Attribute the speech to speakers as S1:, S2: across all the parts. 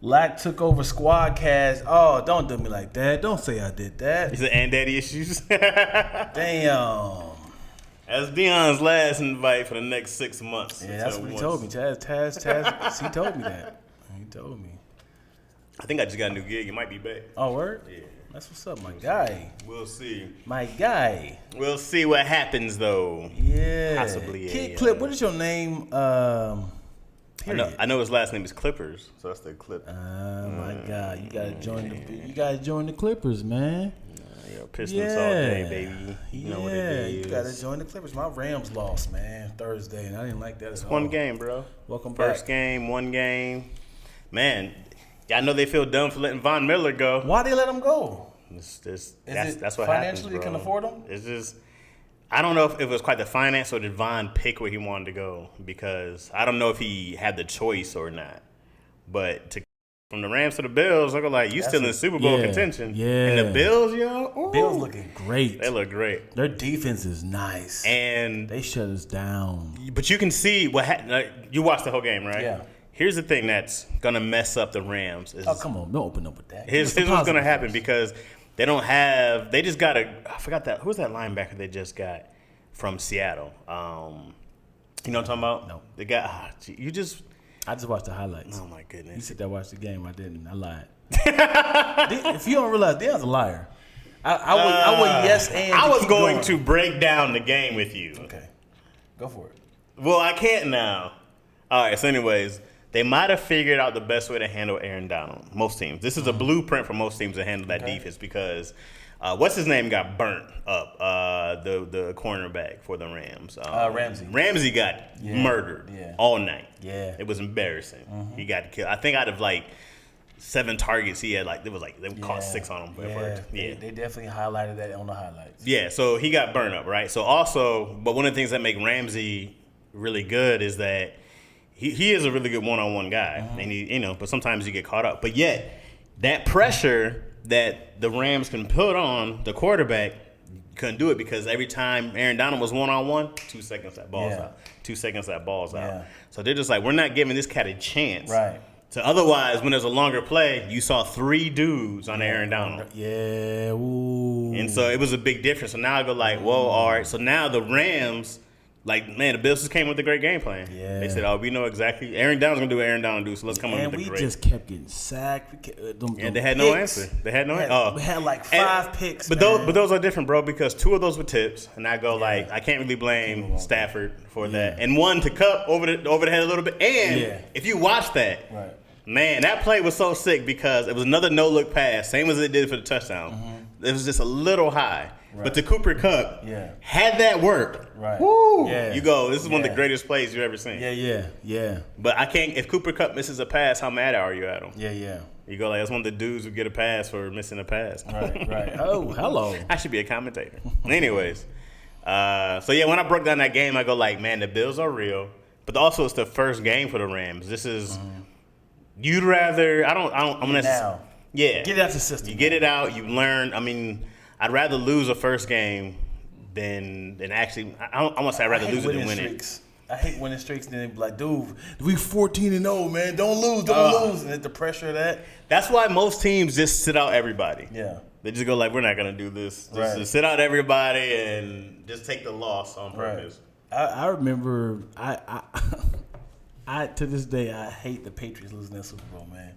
S1: Lack took over Squad Cast. Oh, don't do me like that. Don't say I did that.
S2: He said, and daddy issues.
S1: Damn.
S2: That's Deion's last invite for the next 6 months.
S1: Yeah, that's what he told me. Taz, he told me that. He told me.
S2: I think I just got a new gig. It might be back.
S1: Oh, word?
S2: Yeah.
S1: That's what's up, my guy.
S2: We'll see.
S1: My guy.
S2: We'll see what happens, though.
S1: Yeah.
S2: Possibly.
S1: Kid Clip, what is your name?
S2: I know his last name is Clippers, so that's the Clip.
S1: My God, you gotta join the Clippers, man.
S2: Pistons all day, baby. You know what it is.
S1: You gotta join the Clippers. My Rams lost, man, Thursday, and I didn't like that at all.
S2: One game, bro.
S1: Welcome back.
S2: First game, one game. Man, I know they feel dumb for letting Von Miller go.
S1: Why they let him go?
S2: That's what happens, bro.
S1: Financially, they can afford him?
S2: It's just, I don't know if it was quite the finance or did Von pick where he wanted to go, because I don't know if he had the choice or not. But from the Rams to the Bills, I go like, you still in the Super Bowl contention.
S1: Yeah.
S2: And the Bills, yo. Ooh,
S1: Bills looking great.
S2: They look great.
S1: Their defense is nice.
S2: And
S1: they shut us down.
S2: But you can see what you watched the whole game, right?
S1: Yeah.
S2: Here's the thing that's gonna mess up the Rams.
S1: Oh, come on, don't open up with that.
S2: Here's what's gonna happen, because they don't have. They just got I forgot that. Who's that linebacker they just got from Seattle? You know what I'm talking about?
S1: No.
S2: They got.
S1: I just watched the highlights.
S2: Oh my goodness.
S1: You said that watched the game. I didn't. I lied. If you don't realize, Deion's a liar. I would yes and.
S2: I was going to break down the game with you.
S1: Okay, go for it.
S2: Well, I can't now. All right. So, anyways, they might have figured out the best way to handle Aaron Donald. Most teams. This is a blueprint for most teams to handle that defense, because what's his name got burnt up. The cornerback for the Rams.
S1: Ramsey.
S2: Ramsey got murdered all night.
S1: Yeah.
S2: It was embarrassing. He got killed. I think out of like 7 targets, he had they caught 6 on him.
S1: They definitely highlighted that on the highlights.
S2: Yeah, so he got burned up, right? So also, but one of the things that make Ramsey really good is that he is a really good one-on-one guy, and he, but sometimes you get caught up. But yet, that pressure that the Rams can put on the quarterback, couldn't do it, because every time Aaron Donald was one-on-one, 2 seconds that ball's out. 2 seconds that ball's out. So they're just like, we're not giving this cat a chance.
S1: Right.
S2: So otherwise, when there's a longer play, you saw 3 dudes on Aaron Donald.
S1: Yeah. Ooh.
S2: And so it was a big difference. So now I go like, whoa, all right. So now the Rams, the Bills just came with a great game plan.
S1: Yeah.
S2: They said, oh, we know exactly. Aaron Donald's going to do what Aaron Donald do, so let's come up with a great.
S1: And we just kept getting sacked.
S2: They had no answer. They had no answer.
S1: We had like 5 picks,
S2: But those are different, bro, because 2 of those were tips. And I go I can't really blame Stafford for that. And one to Cup over the head a little bit. And if you watch that, man, that play was so sick, because it was another no-look pass, same as it did for the touchdown. It was just a little high. But the Cooper Cup, had that worked, woo, you go, this is one of the greatest plays you've ever seen.
S1: Yeah.
S2: But I can't, if Cooper Cup misses a pass, how mad are you at him?
S1: Yeah.
S2: You go that's one of the dudes who get a pass for missing a pass.
S1: Right. Oh, hello.
S2: I should be a commentator. Anyways, when I broke down that game, I go man, the Bills are real. But also it's the first game for the Rams. This is, you'd rather, I'm going to. Yeah.
S1: Get it out the system.
S2: You get it out, you learn. I mean, I'd rather lose a first game than actually. I want to say I'd rather lose it than win it.
S1: I hate winning streaks. Then they be like, dude, we 14-0, man. Don't lose. And the pressure of that.
S2: That's why most teams just sit out everybody.
S1: Yeah.
S2: They just go we're not gonna do this. Just sit out everybody and just take the loss on purpose.
S1: I remember. I to this day I hate the Patriots losing that Super Bowl, man.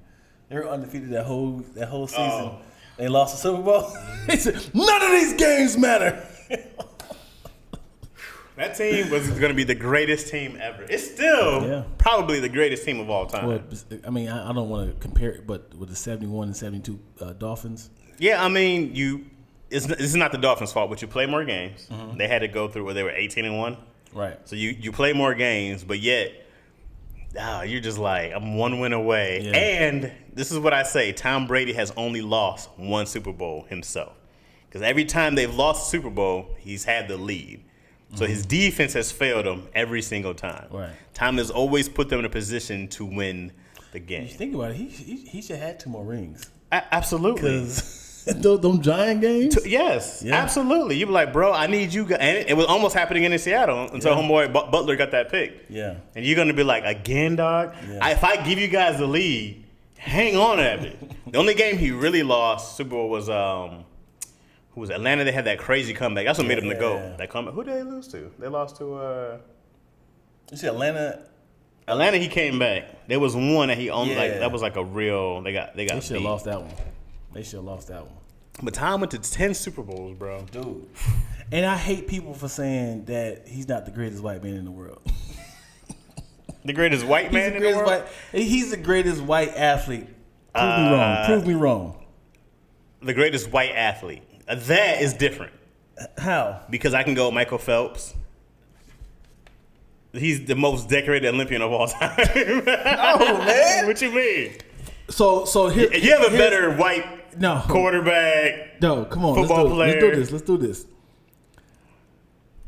S1: They were undefeated that whole season. They lost the Super Bowl. They said, none of these games matter.
S2: That team was going to be the greatest team ever. It's still probably the greatest team of all time.
S1: Well, I mean, I don't want to compare it, but with the 71 and 72 Dolphins.
S2: Yeah, I mean, this is not the Dolphins' fault, but you play more games. They had to go through where they were 18-1.
S1: Right.
S2: So you play more games, but yet you're just I'm 1 win away. Yeah. And this is what I say. Tom Brady has only lost 1 Super Bowl himself. Because every time they've lost the Super Bowl, he's had the lead. So his defense has failed him every single time.
S1: Right.
S2: Tom has always put them in a position to win the game.
S1: You think about it, he should have had 2 more rings.
S2: Absolutely.
S1: Because them Giant games?
S2: Yes, absolutely. You be like, bro, I need you. And it was almost happening in Seattle until homeboy Butler got that pick.
S1: Yeah.
S2: And you're going to be like, again, dog?
S1: Yeah.
S2: If I give you guys the lead, hang on at it. The only game he really lost Super Bowl was who was Atlanta? They had that crazy comeback. That's what made him the GOAT. That comeback. Who did they lose to? They lost to.
S1: You see Atlanta.
S2: Atlanta, he came back. There was one that he owned. Like that was like a real. They got. They
S1: should have lost that one. They should have lost that one.
S2: But Tom went to 10 Super Bowls, bro.
S1: Dude. And I hate people for saying that he's not the greatest white man in the world.
S2: The greatest white man in the world?
S1: He's the greatest white athlete. Prove me wrong. Prove me wrong.
S2: The greatest white athlete. That is different.
S1: How?
S2: Because I can go Michael Phelps. He's the most decorated Olympian of all time.
S1: Oh, man.
S2: What you mean?
S1: So here,
S2: you have a better white quarterback.
S1: No, come on.
S2: Football player.
S1: Let's do this.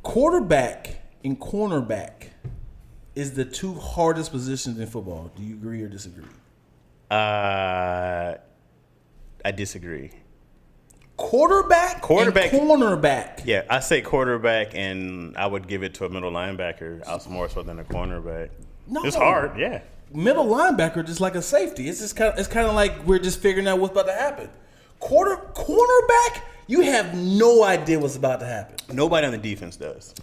S1: Quarterback and cornerback is the two hardest positions in football. Do you agree or disagree?
S2: I disagree.
S1: Quarterback and cornerback.
S2: Yeah, I say quarterback, and I would give it to a middle linebacker more so than a cornerback.
S1: No,
S2: it's hard. Yeah,
S1: middle linebacker just like a safety. It's kind of like we're just figuring out what's about to happen. Cornerback, you have no idea what's about to happen.
S2: Nobody on the defense does.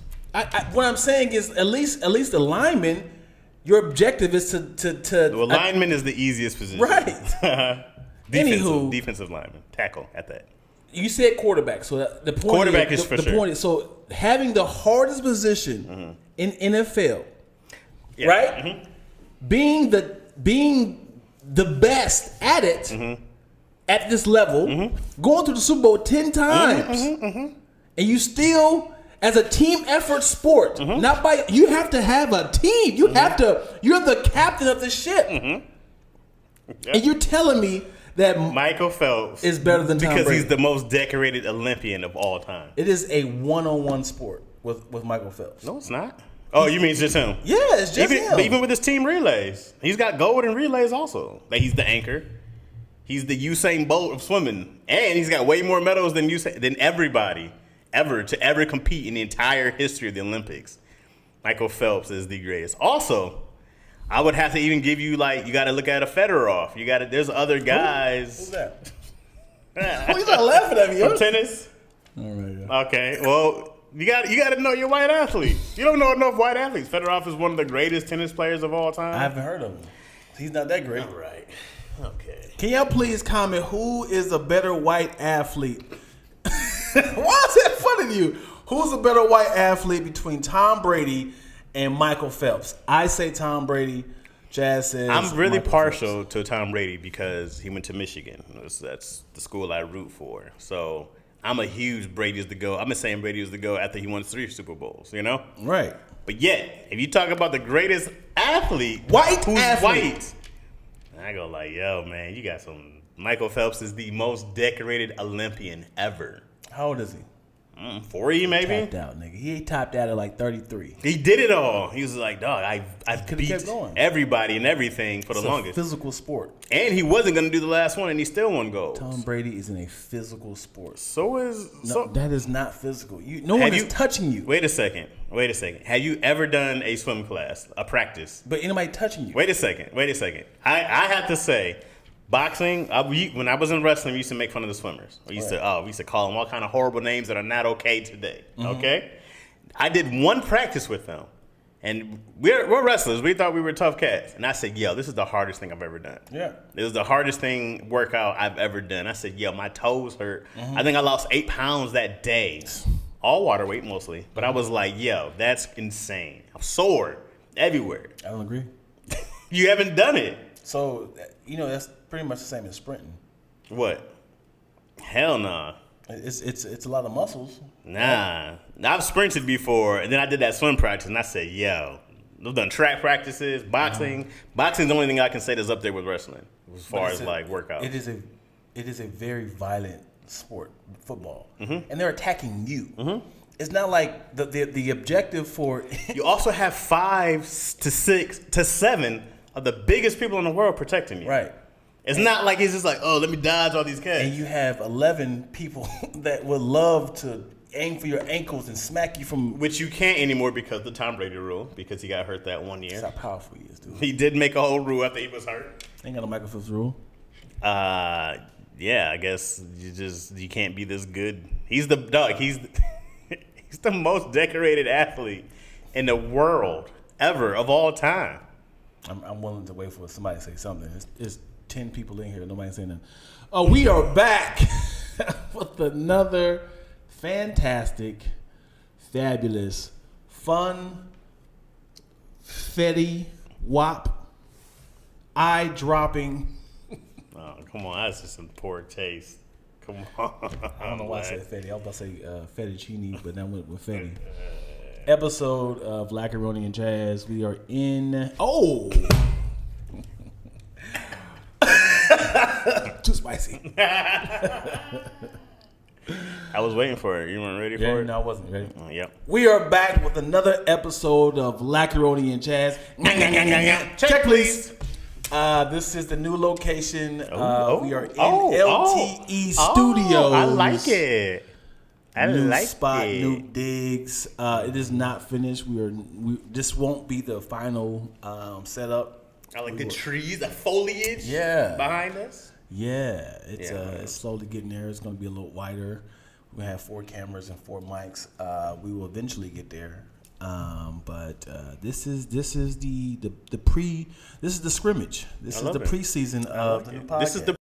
S1: What I'm saying is at least the lineman, your objective is to
S2: well, lineman is the easiest position.
S1: Right.
S2: Defensive lineman, tackle at that.
S1: You said quarterback, so the point
S2: quarterback is for sure.
S1: Point is, so having the hardest position in NFL, right? Mm-hmm. Being the best at it at this level, going to the Super Bowl 10 times, and you still, as a team effort sport, not by you have to have a team. You have to. You're the captain of the ship, and you're telling me that
S2: Michael Phelps
S1: is better than Tom
S2: because
S1: Brady.
S2: He's the most decorated Olympian of all time.
S1: It is a one-on-one sport with Michael Phelps.
S2: No, it's not. Oh, you mean it's just him?
S1: Yeah, it's just him.
S2: Even with his team relays, he's got gold in relays also. Like he's the anchor. He's the Usain Bolt of swimming, and he's got way more medals than everybody ever to ever compete in the entire history of the Olympics. Michael Phelps is the greatest. Also, I would have to even give you you got to look at a Fedorov. There's other guys.
S1: Who's that? He's not laughing at me.
S2: From tennis.
S1: All right. Yeah.
S2: Okay. Well, you got to know your white athletes. You don't know enough white athletes. Fedorov is one of the greatest tennis players of all time.
S1: I haven't heard of him. He's not that great.
S2: All right. Okay.
S1: Can y'all please comment who is a better white athlete? Why is that funny to you? Who's a better white athlete between Tom Brady and Michael Phelps? I say Tom Brady. Chaz says
S2: I'm really
S1: Michael
S2: partial
S1: Phelps.
S2: to Tom Brady because he went to Michigan. That's the school I root for. So I'm a huge Brady is the GOAT. I've been saying Brady is the GOAT after he won 3 Super Bowls,
S1: Right.
S2: But yet, if you talk about the greatest athlete,
S1: White,
S2: I go yo, man, you got some. Michael Phelps is the most decorated Olympian ever.
S1: How old is he?
S2: 40 maybe.
S1: Tapped out, nigga. He tapped out at 33.
S2: He did it all. He was like, dog, I've beat
S1: kept going.
S2: everybody and everything for the longest.
S1: Physical sport.
S2: And he wasn't going to do the last one, and he still won gold.
S1: Tom Brady is in a physical sport.
S2: That
S1: is not physical. No one is touching you.
S2: Wait a second. Have you ever done a swim class, a practice?
S1: But anybody touching you?
S2: Wait a second. I have to say, boxing. When I was in wrestling, we used to make fun of the swimmers. We used to call them all kind of horrible names that are not okay today. Okay, I did one practice with them, and we're wrestlers. We thought we were tough cats, and I said, "Yo, this is the hardest thing I've ever done."
S1: Yeah,
S2: this is the hardest workout I've ever done. I said, "Yo, my toes hurt." I think I lost 8 pounds that day, all water weight mostly. But I was like, "Yo, that's insane." I'm sore everywhere.
S1: I don't agree.
S2: You haven't done it,
S1: so that's pretty much the same as sprinting.
S2: What? Hell nah.
S1: It's a lot of muscles.
S2: Nah. I've sprinted before, and then I did that swim practice, and I said, yo, I've done track practices, boxing. Boxing's the only thing I can say that's up there with wrestling as far as workouts.
S1: It is a very violent sport, football. And they're attacking you. It's not like the objective for...
S2: You also have 5 to 6 to 7 of the biggest people in the world protecting you.
S1: Right.
S2: It's not like it's just let me dodge all these cats.
S1: And you have 11 people that would love to aim for your ankles and smack you from.
S2: Which you can't anymore because of the Tom Brady rule, because he got hurt that 1 year.
S1: That's how powerful he is, dude.
S2: He did make a whole rule after he was hurt.
S1: Ain't got no Michael Phelps rule.
S2: Yeah, I guess you can't be this good. He's the dog. He's the most decorated athlete in the world ever of all time.
S1: I'm willing to wait for somebody to say something. There's 10 people in here. Nobody's saying nothing. Oh, we are back with another fantastic, fabulous, fun, fetty, wop, eye-dropping.
S2: Oh, come on. That's just some poor taste. Come on.
S1: I don't know why I said fetty. I was about to say fettuccine, but then went with fetty. Episode of Lackaroni and Chaz. We are in. Oh! Too spicy.
S2: I was waiting for it. You weren't ready for it?
S1: No, I wasn't ready.
S2: Yep.
S1: We are back with another episode of Lackaroni and Chaz. Check, please. This is the new location. We are in LTE Studios.
S2: I like it.
S1: New spot, new digs. It is not finished. This won't be the final setup.
S2: I like the trees, the foliage behind us.
S1: Yeah, it's slowly getting there. It's going to be a little wider. We're going to have 4 cameras and 4 mics. We will eventually get there. But this is the scrimmage. This is the preseason of the new podcast. This is the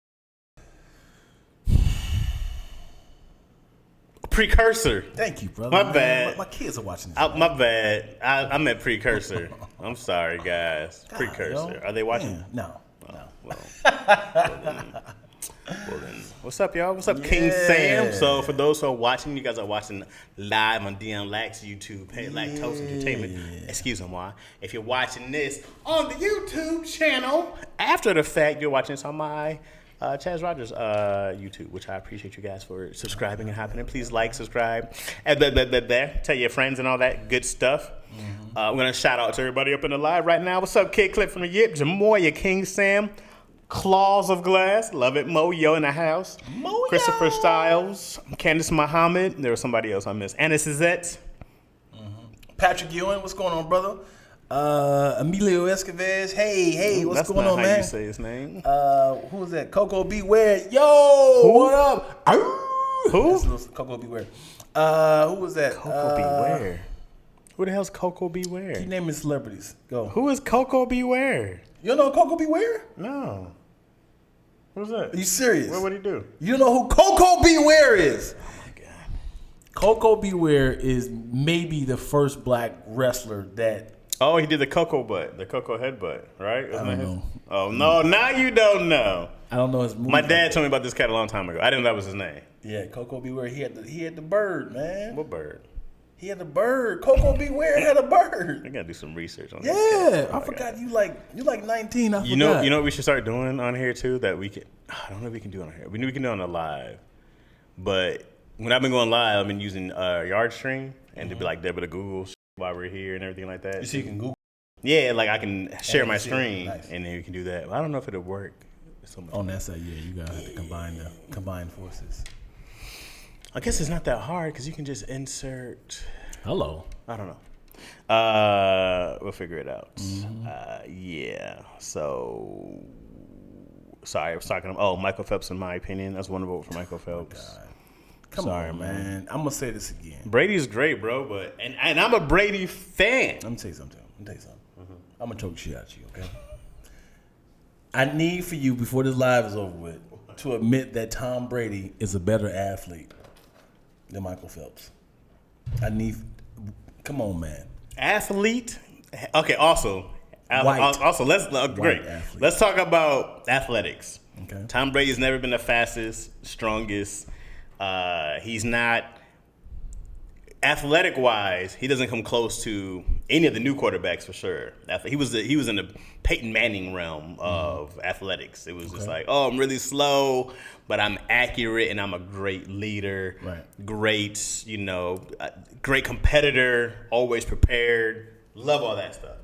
S2: precursor.
S1: Thank you, brother.
S2: My bad.
S1: My kids are watching this.
S2: My bad. I meant precursor. I'm sorry, guys. God, precursor. Are they watching?
S1: No.
S2: Well then, what's up, y'all? What's up, King Sam? So for those who are watching, you guys are watching live on DM Lax YouTube, Lactose Entertainment. Excuse me, why? If you're watching this on the YouTube channel, after the fact, you're watching this on my Chaz Rogers YouTube, which I appreciate you guys for subscribing and hopping in. Please like, subscribe, and tell your friends and all that good stuff. We're going to shout out to everybody up in the live right now. What's up, Kid Clip from the Yip, Jamoya, King Sam, Claws of Glass, Love It, Mo-Yo in the house, Mo-Yo. Christopher Styles, Candace Muhammad, there was somebody else I missed, Anna Suzette.
S1: Patrick Ewan, what's going on, brother? Emilio Escobar, hey, what's going on, man?
S2: That's not how you say his name.
S1: Who was that? Coco Beware. Yo, what up?
S2: Who?
S1: Coco Beware. Who was that?
S2: Coco Beware. Who the hell's Coco Beware?
S1: Keep naming celebrities. Go.
S2: Who is Coco Beware?
S1: You don't know Coco Beware?
S2: No. Who's that?
S1: Are you serious?
S2: What would he do?
S1: You don't know who Coco Beware is? Oh my God. Coco Beware is maybe the first black wrestler that.
S2: Oh, he did the Coco butt, the Coco headbutt, right?
S1: I don't know.
S2: Oh no, now you don't know.
S1: I don't know his movie.
S2: My dad told me about this cat a long time ago. I didn't know that was his name.
S1: Yeah, Coco Beware. He had the bird, man.
S2: What bird?
S1: He had a bird. Coco Beware had a bird.
S2: I gotta do some research on
S1: this. Yeah, I forgot you like 19. I forgot.
S2: You know what we should start doing on here too? That we can. I don't know if we can do it on here. We can do it on the live. But when I've been going live, I've been using Yardstream and to be like there with a Google while we're here and everything like that.
S1: So you can Google.
S2: Yeah, like I can share my screen and then you can do that. I don't know if it'll work.
S1: On that side, you gotta have to combine forces.
S2: I guess it's not that hard because you can just insert.
S1: Hello.
S2: I don't know. We'll figure it out. Yeah. So, sorry, I was talking. Michael Phelps. In my opinion, that's one vote for Michael Phelps.
S1: Oh, Come on, man. I'm gonna say this again.
S2: Brady's great, bro, but and I'm a Brady fan.
S1: Let me tell you something. I'm gonna choke shit out of you, okay? I need for you before this live is over with to admit that Tom Brady is a better athlete than Michael Phelps. Come on, man.
S2: Athlete. Okay. Also, let's great.
S1: Athlete.
S2: Let's talk about athletics.
S1: Okay.
S2: Tom Brady's never been the fastest, strongest. He's not athletic wise. He doesn't come close to any of the new quarterbacks for sure. He was in the Peyton Manning realm of athletics. It was just like, I'm really slow, but I'm accurate and I'm a great leader.
S1: Right.
S2: Great, great competitor, always prepared. Love all that stuff.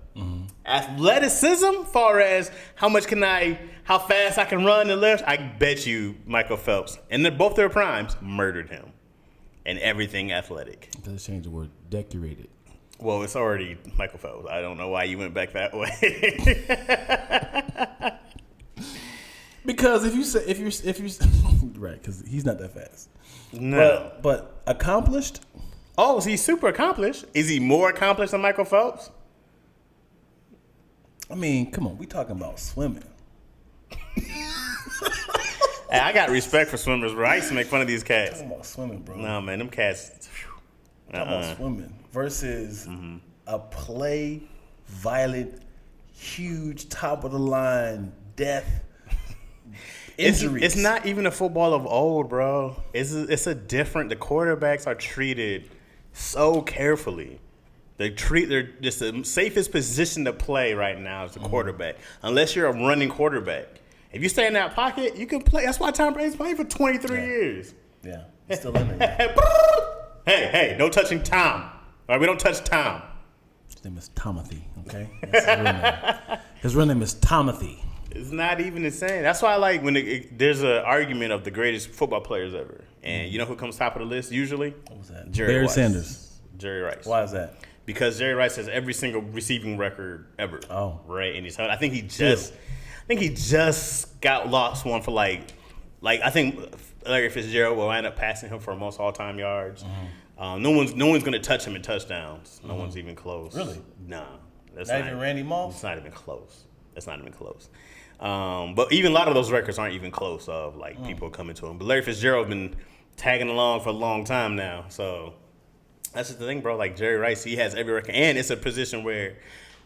S2: Athleticism, far as how fast I can run and lift, I bet you Michael Phelps, and both their primes, murdered him. and everything athletic.
S1: Let's change the word decorated.
S2: Well, it's already Michael Phelps. I don't know why you went back that way.
S1: Because if you right, because he's not that fast.
S2: No,
S1: but accomplished.
S2: Oh, is he super accomplished? Is he more accomplished than Michael Phelps?
S1: I mean, come on, we talking about swimming.
S2: Hey, I got respect for swimmers, bro. I used to make fun of these cats.
S1: Talking about swimming, bro.
S2: No, man, them cats.
S1: Talking about swimming versus a play, violent, huge, top of the line, death, injuries.
S2: It's not even a football of old, bro. It's a different. The quarterbacks are treated so carefully. They're just the safest position to play right now is the quarterback, unless you're a running quarterback. If you stay in that pocket, you can play. That's why Tom Brady's playing for 23 years.
S1: Yeah, he's still in there.
S2: Hey, no touching Tom. All right, we don't touch Tom.
S1: His name is Tomothy, okay? That's his real name. His real name is Tomothy.
S2: It's not even the same. That's why I like when there's an argument of the greatest football players ever. And you know who comes top of the list usually?
S1: What was that?
S2: Barry
S1: Sanders.
S2: Jerry Rice.
S1: Why is that?
S2: Because Jerry Rice has every single receiving record ever.
S1: Oh.
S2: Right? And I think he just got lost one for like I think Larry Fitzgerald will end up passing him for most all-time yards. No one's going to touch him in touchdowns. No one's even close.
S1: Really?
S2: No. That's
S1: not even Randy Moss?
S2: It's not even close. That's not even close. But even a lot of those records aren't even close of like people coming to him. But Larry Fitzgerald been tagging along for a long time now. So that's just the thing, bro. Like Jerry Rice, he has every record. And it's a position where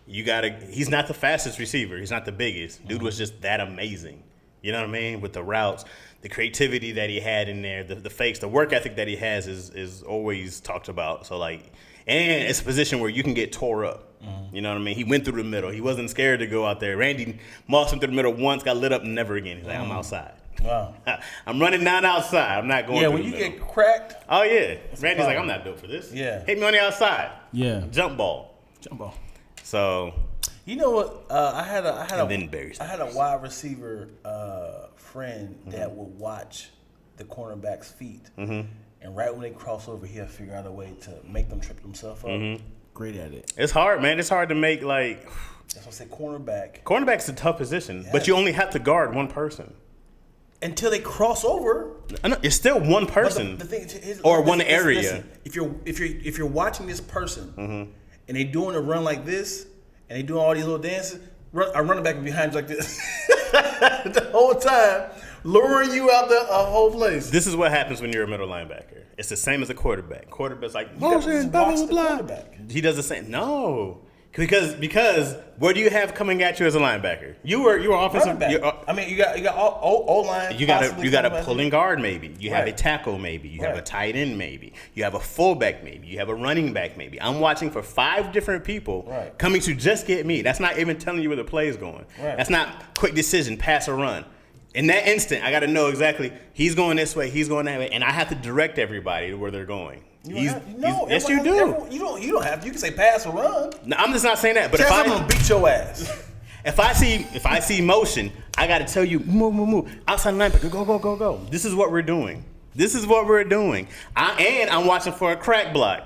S2: he's not the fastest receiver. He's not the biggest. Dude was just that amazing. You know what I mean? With the routes, the creativity that he had in there, the fakes, the work ethic that he has is always talked about. So like, and it's a position where you can get tore up. You know what I mean? He went through the middle. He wasn't scared to go out there. Randy mossed him through the middle once, got lit up, never again. He's like, I'm outside.
S1: Wow.
S2: I'm running down outside. I'm not going through the middle.
S1: Yeah, when you get cracked.
S2: Oh, yeah. Randy's like, I'm not built for this.
S1: Yeah.
S2: Hit me on the outside.
S1: Yeah.
S2: Jump ball. So.
S1: You know what? I had a wide receiver friend that would watch the cornerback's feet. And right when they cross over, he'll figure out a way to make them trip themselves up. Great at it.
S2: It's hard, man. It's hard to make, like...
S1: That's what I say, cornerback.
S2: Cornerback's a tough position, but you only have to guard one person.
S1: Until they cross over.
S2: It's still one person.
S1: The thing is,
S2: or one area.
S1: Listen, if you're watching this person and they doing a run like this and they doing all these little dances, I'm running back behind you like this the whole time, luring you out the whole place.
S2: This is what happens when you're a middle linebacker. It's the same as a quarterback. Quarterback's like,
S1: motion, blah, blah, blah.
S2: He does the same. No. Because what do you have coming at you as a linebacker? You were offensive.
S1: I mean, you got O-line.
S2: You got a pulling guard maybe. You have a tackle maybe. You have a tight end maybe. You have a fullback maybe. You have a running back maybe. I'm watching for 5 different people coming to just get me. That's not even telling you where the play is going.
S1: Right.
S2: That's not quick decision, pass or run. In that instant, I got to know exactly he's going this way, he's going that way, and I have to direct everybody to where they're going. Yes, you do.
S1: You don't have to. You can say pass or run.
S2: No, I'm just not saying that. But
S1: Chaz, I'm gonna beat your ass.
S2: If I see motion, I got to tell you move. Outside linebacker, go. This is what we're doing. I'm watching for a crack block.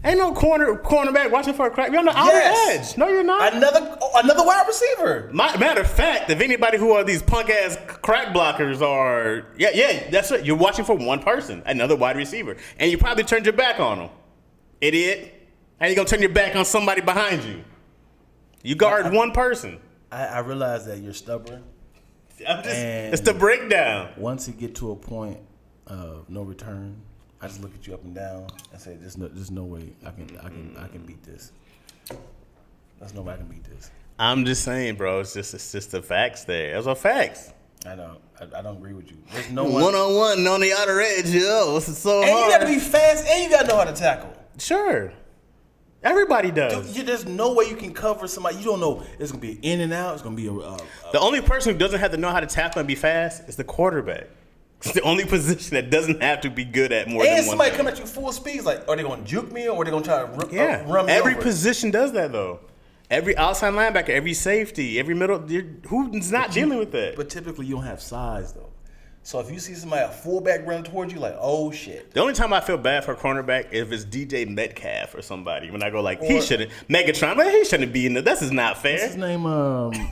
S2: Ain't no cornerback watching for a crack. You're on the outer edge. No, you're not.
S1: Another wide receiver.
S2: Matter of fact, if anybody who are these punk ass crack blockers are, that's right. You're watching for one person, another wide receiver, and you probably turned your back on them, idiot. How you gonna turn your back on somebody behind you? You guard one person.
S1: I realize that you're stubborn.
S2: It's the breakdown.
S1: Once you get to a point of no return, I just look at you up and down and say, "There's no way I can beat this. There's no way I can beat this."
S2: I'm just saying, bro. It's just the facts there. Those are facts.
S1: I don't agree with you. There's no
S2: one-on-one on the outer edge. Yo, this is so hard.
S1: And you got to be fast, and you got to know how to tackle.
S2: Sure. Everybody does.
S1: There's no way you can cover somebody. You don't know. It's gonna be in and out. It's gonna be
S2: the only person who doesn't have to know how to tackle and be fast is the quarterback. It's the only position that doesn't have to be good at more than one
S1: And somebody
S2: thing.
S1: come at you full speed. It's like, are they going to juke me or are they going to try to run me
S2: Every
S1: over?
S2: position does that, though. Every outside linebacker, every safety, every middle. Who's not dealing with that?
S1: But typically you don't have size, though. So if you see somebody, a fullback running towards you, like, oh shit.
S2: The only time I feel bad for a cornerback if it's DJ Metcalf or somebody. When I go like, he shouldn't, Megatron, but he shouldn't be in there. This is not fair.
S1: What's his name?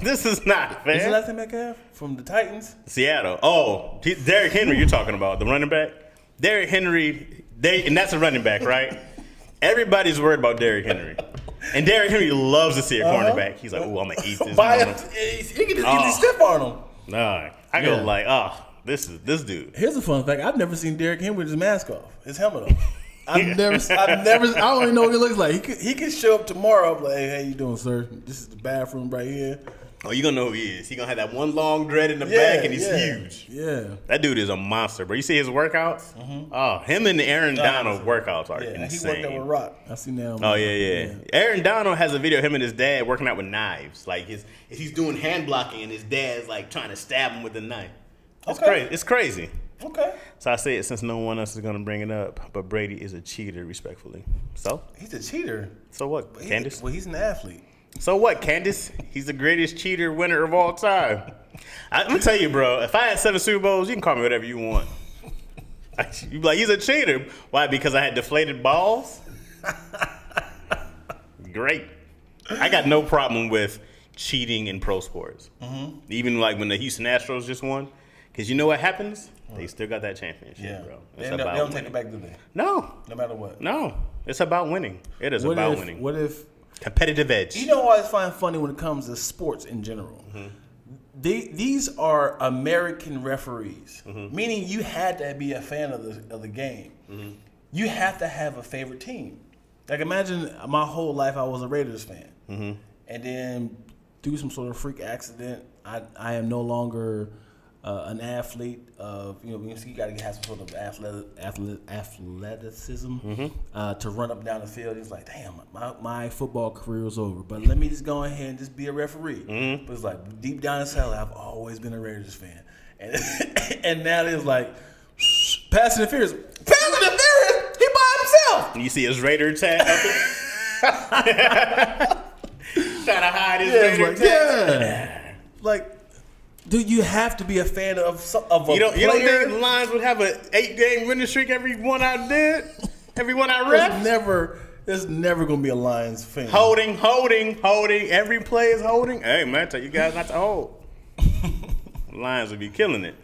S2: This is not fair.
S1: Is his last name Metcalf from the Titans?
S2: Seattle. Oh, Derrick Henry. You're talking about the running back. Derrick Henry. And that's a running back, right? Everybody's worried about Derrick Henry. And Derrick Henry loves to see a cornerback. He's like, oh, I'm gonna eat this.
S1: He can just get these stiff on him.
S2: Nah, I go like, this dude.
S1: Here's a fun fact: I've never seen Derrick Henry with his mask off, his helmet on. I've never. I don't even know what he looks like. He could show up tomorrow. I'm like, hey, how you doing, sir? This is the bathroom right here.
S2: Oh, you gonna know who he is. He gonna have that one long dread in the back, and he's huge.
S1: Yeah,
S2: that dude is a monster, bro. You see his workouts? Mm-hmm. Oh, him and Aaron Donald workouts are insane.
S1: He worked out with Rock. I seen that.
S2: Oh yeah. Aaron Donald has a video of him and his dad working out with knives. Like he's doing hand blocking, and his dad's like trying to stab him with a knife. It's crazy. It's crazy.
S1: Okay.
S2: So I say it since no one else is gonna bring it up, but Brady is a cheater, respectfully. So
S1: he's a cheater.
S2: So what, Candace?
S1: Well, he's an athlete.
S2: So what, Candace? He's the greatest cheater winner of all time. I'm gonna tell you, bro. If I had 7 Super Bowls, you can call me whatever you want. You be like, he's a cheater. Why? Because I had deflated balls. Great. I got no problem with cheating in pro sports. Mm-hmm. Even like when the Houston Astros just won. Because you know what happens? They still got that championship, bro.
S1: They don't take it back, do they?
S2: No.
S1: No matter what?
S2: No. It's about winning. It is about winning.
S1: What if...
S2: Competitive edge.
S1: You know what I find funny when it comes to sports in general? Mm-hmm. These are American referees, meaning you had to be a fan of the game. Mm-hmm. You have to have a favorite team. Like imagine my whole life I was a Raiders fan, and then through some sort of freak accident, I am no longer an athlete of you got to have some sort of athleticism to run up and down the field. It's like, damn, my football career is over. But let me just go ahead and just be a referee. Mm-hmm. But it's like deep down inside, I've always been a Raiders fan, and now it's like pass interference. Pass interference. He by himself.
S2: You see his Raider tag up there? Trying to hide his Raider tag.
S1: Yeah. Like. Dude, you have to be a fan of a player.
S2: You don't think the Lions would have an 8-game winning streak every one I did? Every one I ref?
S1: There's never going to be a Lions fan.
S2: Holding. Every play is holding. Hey, man, I tell you guys not to hold. Lions would be killing it.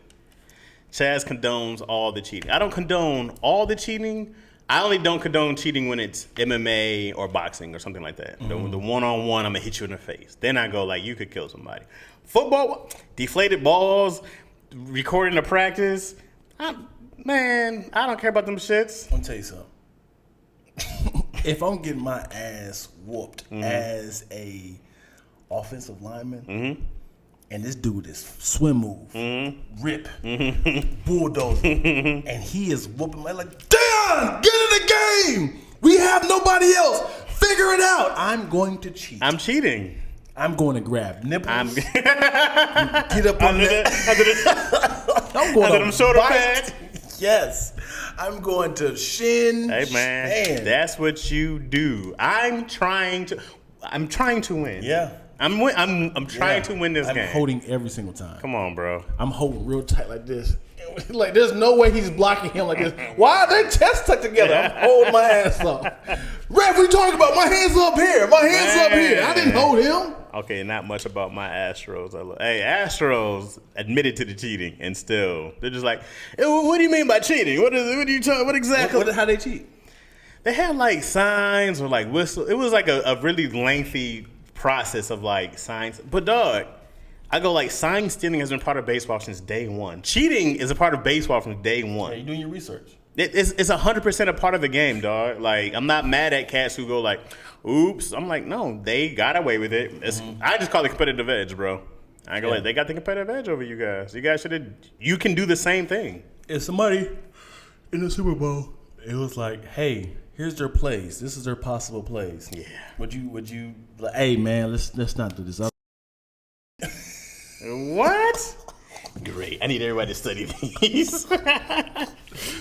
S2: Chaz condones all the cheating. I don't condone all the cheating. I only don't condone cheating when it's MMA or boxing or something like that. Mm-hmm. The one-on-one, I'm going to hit you in the face. Then I go like, you could kill somebody. Football, deflated balls, recording a practice. I don't care about them shits.
S1: I'm going to tell you something. If I'm getting my ass whooped as a offensive lineman, and this dude is swim move, rip, bulldozer, and he is whooping my like, damn, get in the game. We have nobody else. Figure it out. I'm going to cheat.
S2: I'm cheating.
S1: I'm going to grab nipples. Get up on that. I'm going
S2: under them shoulder pads.
S1: Yes. I'm going to shin.
S2: Hey man, that's what you do. I'm trying to win.
S1: Yeah.
S2: I'm trying to win this game.
S1: I'm holding every single time.
S2: Come on, bro.
S1: I'm holding real tight like this. Like there's no way he's blocking him like this. Why are their chests tucked together? I'm holding my ass up. Ref, we talking about my hands up here. My hands up here. I didn't hold him.
S2: Okay, not much about my Astros. Hey, Astros admitted to the cheating, and still they're just like, hey, what do you mean by cheating? What are you talking? What exactly?
S1: How they cheat?
S2: They had like signs or like whistle. It was like a really lengthy process of like signs. But dog, I go like sign stealing has been part of baseball since day one. Cheating is a part of baseball from day one.
S1: Yeah, you're doing your research.
S2: It's 100% a part of the game, dog. Like I'm not mad at cats who go like, oops. I'm like, no, they got away with it. I just call it competitive edge, bro. I go like, they got the competitive edge over you guys. You guys you can do the same thing.
S1: If somebody in the Super Bowl, it was like, hey, here's their plays. This is their possible plays.
S2: Yeah.
S1: Would you like, hey man, let's not do this.
S2: What? Great. I need everybody to study these.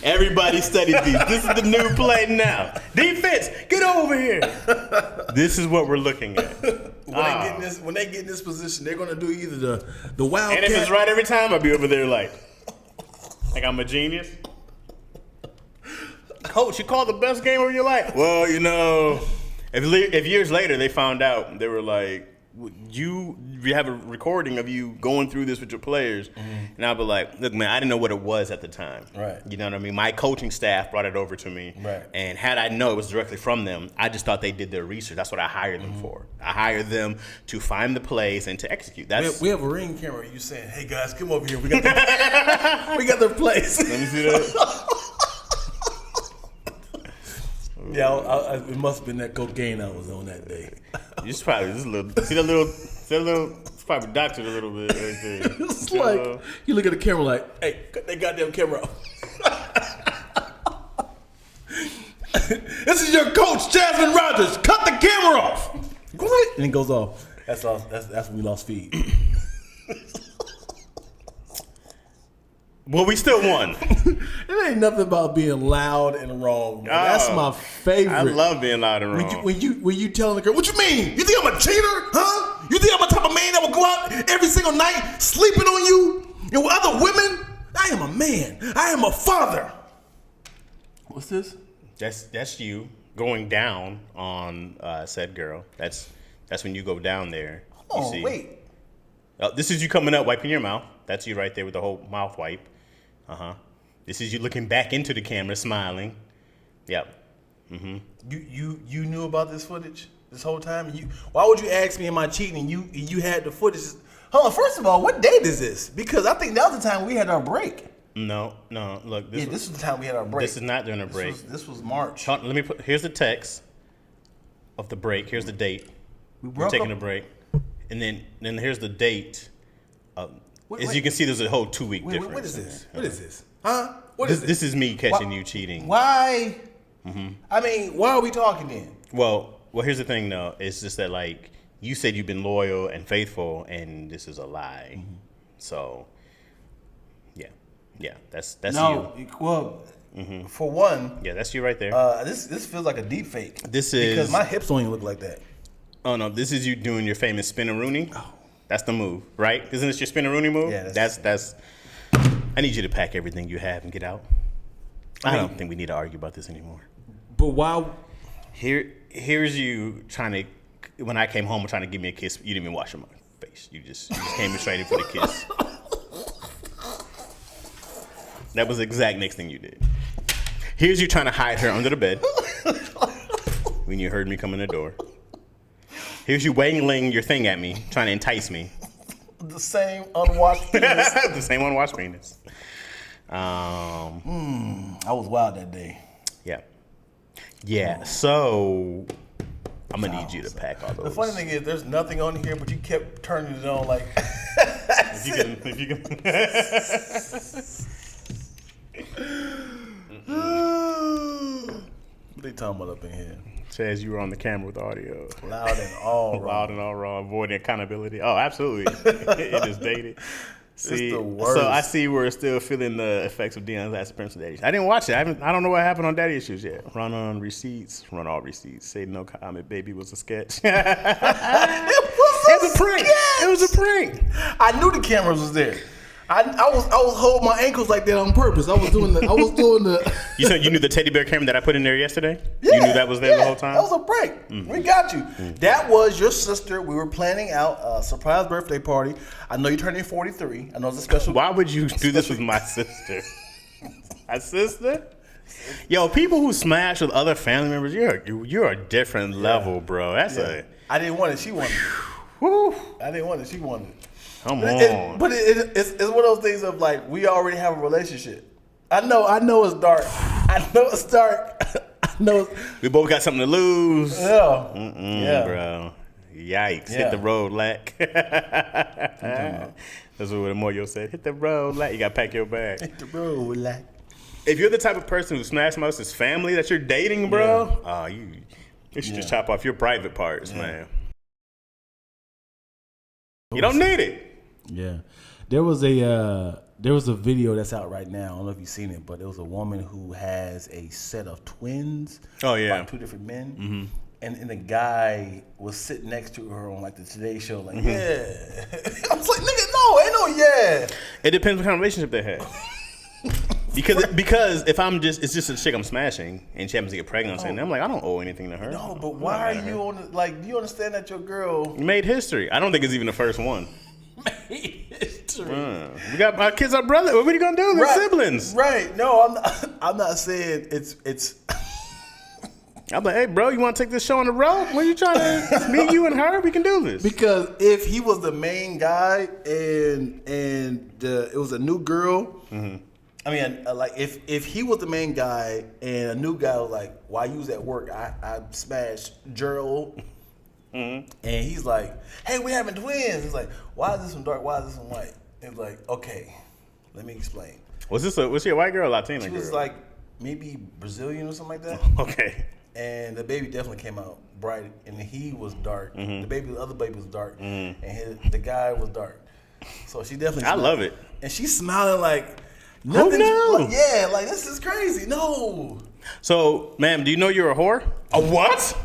S2: Everybody study these. This is the new play now. Defense, get over here. This is what we're looking at.
S1: When they get in this position, they're gonna do either the wildcat.
S2: And if it's right every time, I'll be over there like. Like I'm a genius. Coach, you called the best game of your life. Well, you know, if years later they found out, they were like, you have a recording of you going through this with your players. And I'll be like, look, man, I didn't know what it was at the time.
S1: Right.
S2: You know what I mean? My coaching staff brought it over to me.
S1: Right.
S2: And had I known it was directly from them, I just thought they did their research. That's what I hired them for. I hired them to find the plays and to execute.
S1: We have a ring camera. You saying, hey, guys, come over here. We got their plays.
S2: Let me see that.
S1: Yeah, it must have been that cocaine I was on that day.
S2: You just probably just a little. See that little. It's probably doctored a little bit. Right there.
S1: It's like you look at the camera like, hey, cut that goddamn camera off. This is your coach, Jasmine Rogers. Cut the camera off. And it goes off. That's when we lost feed.
S2: Well, we still won.
S1: It ain't nothing about being loud and wrong. Man. That's my favorite.
S2: I love being loud and wrong.
S1: When you telling the girl, what you mean? You think I'm a cheater? Huh? You think I'm the type of man that will go out every single night sleeping on you and with other women? I am a man. I am a father. What's this?
S2: That's you going down on said girl. That's when you go down there.
S1: Oh, wait.
S2: This is you coming up, wiping your mouth. That's you right there with the whole mouth wipe. This is you looking back into the camera, smiling. Yep.
S1: You knew about this footage this whole time? Why would you ask me am I cheating? And you had the footage. Hold on. First of all, what date is this? Because I think that was the time we had our break.
S2: No. Look,
S1: this was the time we had our break.
S2: This is not during a break.
S1: This was March.
S2: Let me put. Here's the text of the break. Here's the date. We're taking a break, and then here's the date. As you can see, there's a whole 2 week difference.
S1: What is this? What is this? Huh? What is this?
S2: This is me catching you cheating.
S1: Why? I mean, why are we talking then?
S2: Well, here's the thing, though. It's just that, like, you said you've been loyal and faithful, and this is a lie. So, yeah, that's you.
S1: Well, for one,
S2: yeah, that's you right there.
S1: This feels like a deep fake.
S2: This is
S1: because my hips don't even look like that.
S2: Oh no, this is you doing your famous spin-a-rooney. Oh. That's the move, right? Isn't this your spin-a-rooney move?
S1: Yeah,
S2: that's. I need you to pack everything you have and get out. I don't think we need to argue about this anymore.
S1: But why?
S2: Here's you trying to. When I came home, trying to give me a kiss, you didn't even wash your face. You just came in straight in for the kiss. That was the exact next thing you did. Here's you trying to hide her under the bed when you heard me come in the door. Here's you wangling your thing at me, trying to entice me.
S1: The same unwashed penis.
S2: The same unwashed penis.
S1: I was wild that day.
S2: Yeah. So I'm gonna need you to pack all those.
S1: The funny thing is, there's nothing on here, but you kept turning it on like.
S2: if you can.
S1: What they talking about up in here?
S2: Chaz, you were on the camera with audio.
S1: Loud and all wrong.
S2: Loud and all wrong. Avoiding accountability. Oh, absolutely. It is dated. See,
S1: it's the worst.
S2: So I see we're still feeling the effects of Deion's last appearance with Daddy. I didn't watch it. I don't know what happened on Daddy Issues yet. Run on receipts. Run all receipts. Say no comment. Baby was a sketch. It was a prank. It was a prank.
S1: I knew the cameras was there. I was holding my ankles like that on purpose. I was doing the.
S2: You said you knew the teddy bear camera that I put in there yesterday? Yeah, you knew that was there the whole time?
S1: That was a prank. We got you. That was your sister. We were planning out a surprise birthday party. I know you're turning 43. I know it's a special.
S2: Why would you do this with my sister? My sister? Yo, people who smash with other family members, you're a different level, bro.
S1: I didn't want it. She wanted it.
S2: Whew.
S1: I didn't want it. She wanted it.
S2: Come on.
S1: But it's one of those things of like, we already have a relationship. I know it's dark. I know it's dark. I know
S2: we both got something to lose.
S1: Yeah.
S2: Yeah. Bro. Yikes.
S1: Yeah.
S2: Hit the road, Lack. That's what Moyo said. Hit the road, Lack. You got to pack your bag.
S1: Hit the road, Lack.
S2: If you're the type of person who smash most his family that you're dating, bro, you should just chop off your private parts, man. You don't need it.
S1: Yeah, there was a video that's out right now. I don't know if you've seen it, but there was a woman who has a set of twins.
S2: Oh yeah,
S1: by two different men, and the guy was sitting next to her on like the Today Show, like yeah. I was like, nigga, no, ain't no yeah.
S2: It depends what kind of relationship they had. Because if it's just a chick I'm smashing and she happens to get pregnant, and I'm like, I don't owe anything to her.
S3: No, but why are you on? Like, do you understand that your girl
S2: made history? I don't think it's even the first one.
S1: Made history.
S2: We got my kids, our brother. What are you gonna do? They're siblings,
S3: right? No, I'm not saying it's.
S2: I'm like, hey, bro, you want to take this show on the road? When you trying to me, you, and her? We can do this.
S3: Because if he was the main guy and it was a new girl,
S2: mm-hmm.
S3: I mean, like if he was the main guy and a new guy was like, while you was at work, I smashed Gerald,
S2: mm-hmm.
S3: and he's like, hey, we having twins. It's like, why is this one dark? Why is this one white? It's like, okay, let me explain.
S2: Was she a white girl or Latina girl?
S3: She was like maybe Brazilian or something like that.
S2: Okay.
S3: And the baby definitely came out bright, and he was dark.
S2: Mm-hmm.
S3: The other baby was dark,
S2: mm-hmm.
S3: and the guy was dark. So she definitely.
S2: I love it.
S3: And she's smiling like nothing.
S2: Oh no!
S3: Like, yeah, like this is crazy. No.
S2: So, ma'am, do you know you're a whore?
S3: A what?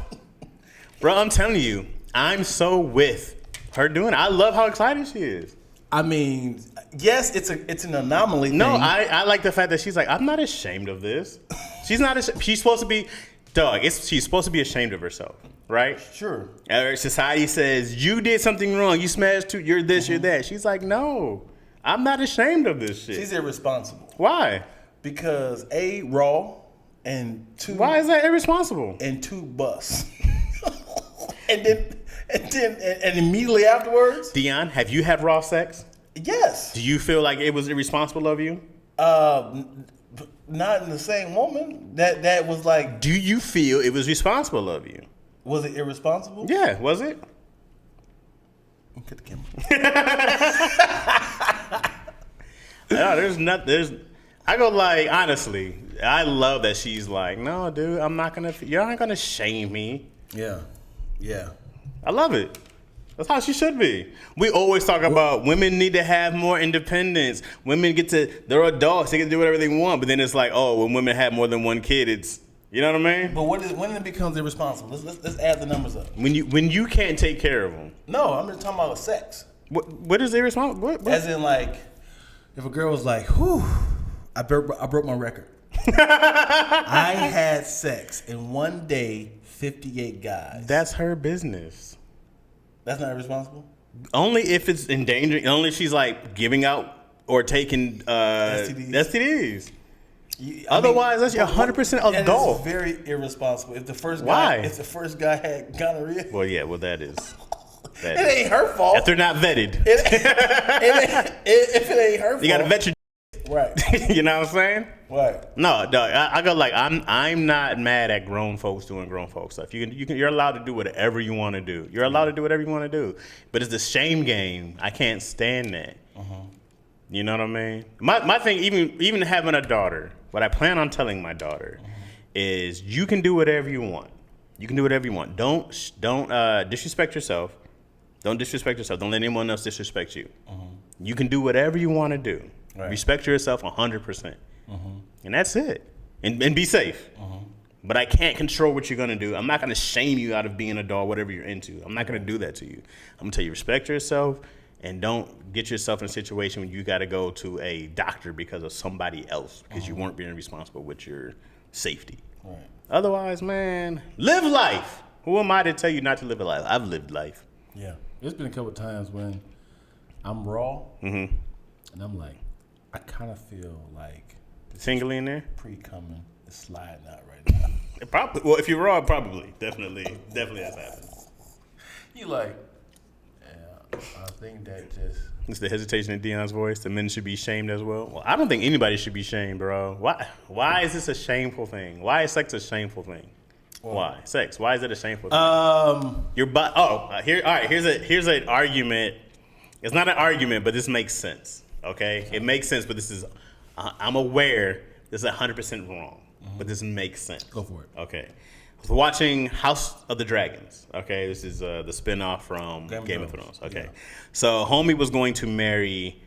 S2: Bro, I'm telling you, I'm so with her doing it. I love how excited she is.
S3: I mean, yes, it's an anomaly.
S2: No,
S3: thing.
S2: I like the fact that she's like, I'm not ashamed of this. She's not. She's supposed to be. Dog, she's supposed to be ashamed of herself, right?
S3: Sure.
S2: Our society says, you did something wrong. You smashed two. You're this, you're that. She's like, no, I'm not ashamed of this shit.
S3: She's irresponsible.
S2: Why?
S3: Because A, raw, and 2.
S2: Why is that irresponsible?
S3: And 2, bust. and immediately afterwards.
S2: Dion, have you had raw sex?
S3: Yes.
S2: Do you feel like it was irresponsible of you?
S3: Not in the same woman. That was like.
S2: Do you feel it was responsible of you?
S3: Was it irresponsible?
S2: Yeah, was it?
S3: Get the camera.
S2: No, I go like, honestly, I love that she's like, no, dude, you're not gonna shame me.
S3: Yeah.
S2: I love it. That's how she should be. We always talk about women need to have more independence. Women they're adults, they can do whatever they want. But then it's like, oh, when women have more than one kid, it's, you know what I mean?
S3: But when it becomes irresponsible? Let's add the numbers up.
S2: When you can't take care of them.
S3: No, I'm just talking about sex.
S2: What is irresponsible? What?
S3: As in, like, if a girl was like, whew, I broke my record. I had sex in one day, 58 guys.
S2: That's her business.
S3: That's not irresponsible?
S2: Only if it's endangering. Only if she's like giving out or taking STDs. Otherwise, that's 100% adult.
S3: That is very irresponsible. If the first guy had gonorrhea.
S2: Well, yeah. Well, that is.
S3: It ain't her fault.
S2: If they're not vetted.
S3: If it ain't her fault.
S2: You got to vet your.
S3: Right.
S2: You know what I'm saying?
S3: Right.
S2: No, dog. I go like I'm not mad at grown folks doing grown folks stuff. You're allowed to do whatever you want to do. You're allowed to do whatever you want to do. But it's the shame game. I can't stand that. You know what I mean? My thing, even having a daughter, what I plan on telling my daughter is you can do whatever you want. You can do whatever you want. Don't disrespect yourself. Don't disrespect yourself. Don't let anyone else disrespect you. You can do whatever you want to do. Right. Respect yourself 100%. And that's it. And be safe. But I can't control what you're going to do. I'm not going to shame you out of being a dog, whatever you're into. I'm not going to do that to you. I'm going to tell you, respect yourself and don't get yourself in a situation when you got to go to a doctor because of somebody else because you weren't being responsible with your safety.
S3: Right.
S2: Otherwise, man, live life. Who am I to tell you not to live a life? I've lived life.
S1: Yeah. There's been a couple of times when I'm raw and I'm like, I kind of feel like
S2: tingly in there,
S3: pre-coming is sliding out right now.
S2: Probably. Well, if you're raw, probably, definitely has happened.
S3: You like? Yeah, I think that just.
S2: It's the hesitation in Dion's voice. The men should be shamed as well. Well, I don't think anybody should be shamed, bro. Why is this a shameful thing? Why is sex a shameful thing? Well, why sex? Why is it a shameful thing? Here's an argument. It's not an argument, but this makes sense. Okay, it makes sense, but this is. I'm aware this is 100% wrong, but this makes sense.
S1: Go for it.
S2: Okay. I was watching House of the Dragons. Okay, this is the spinoff from Game of Thrones. Okay, so homie was going to marry.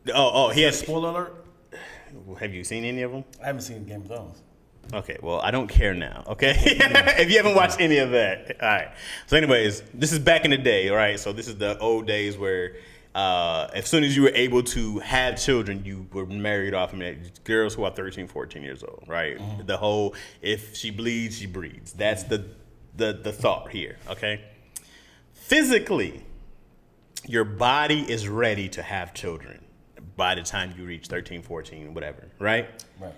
S2: He has.
S3: Spoiler alert.
S2: Have you seen any of them?
S3: I haven't seen Game of Thrones.
S2: Okay, well, I don't care now, okay? If you haven't watched any of that. All right. So anyways, this is back in the day, all right? So this is the old days where as soon as you were able to have children, you were married off. Girls who are 13, 14 years old, right? Mm-hmm. The whole, if she bleeds, she breeds. That's the thought here, okay? Physically, your body is ready to have children by the time you reach 13, 14, whatever, right?
S3: Right.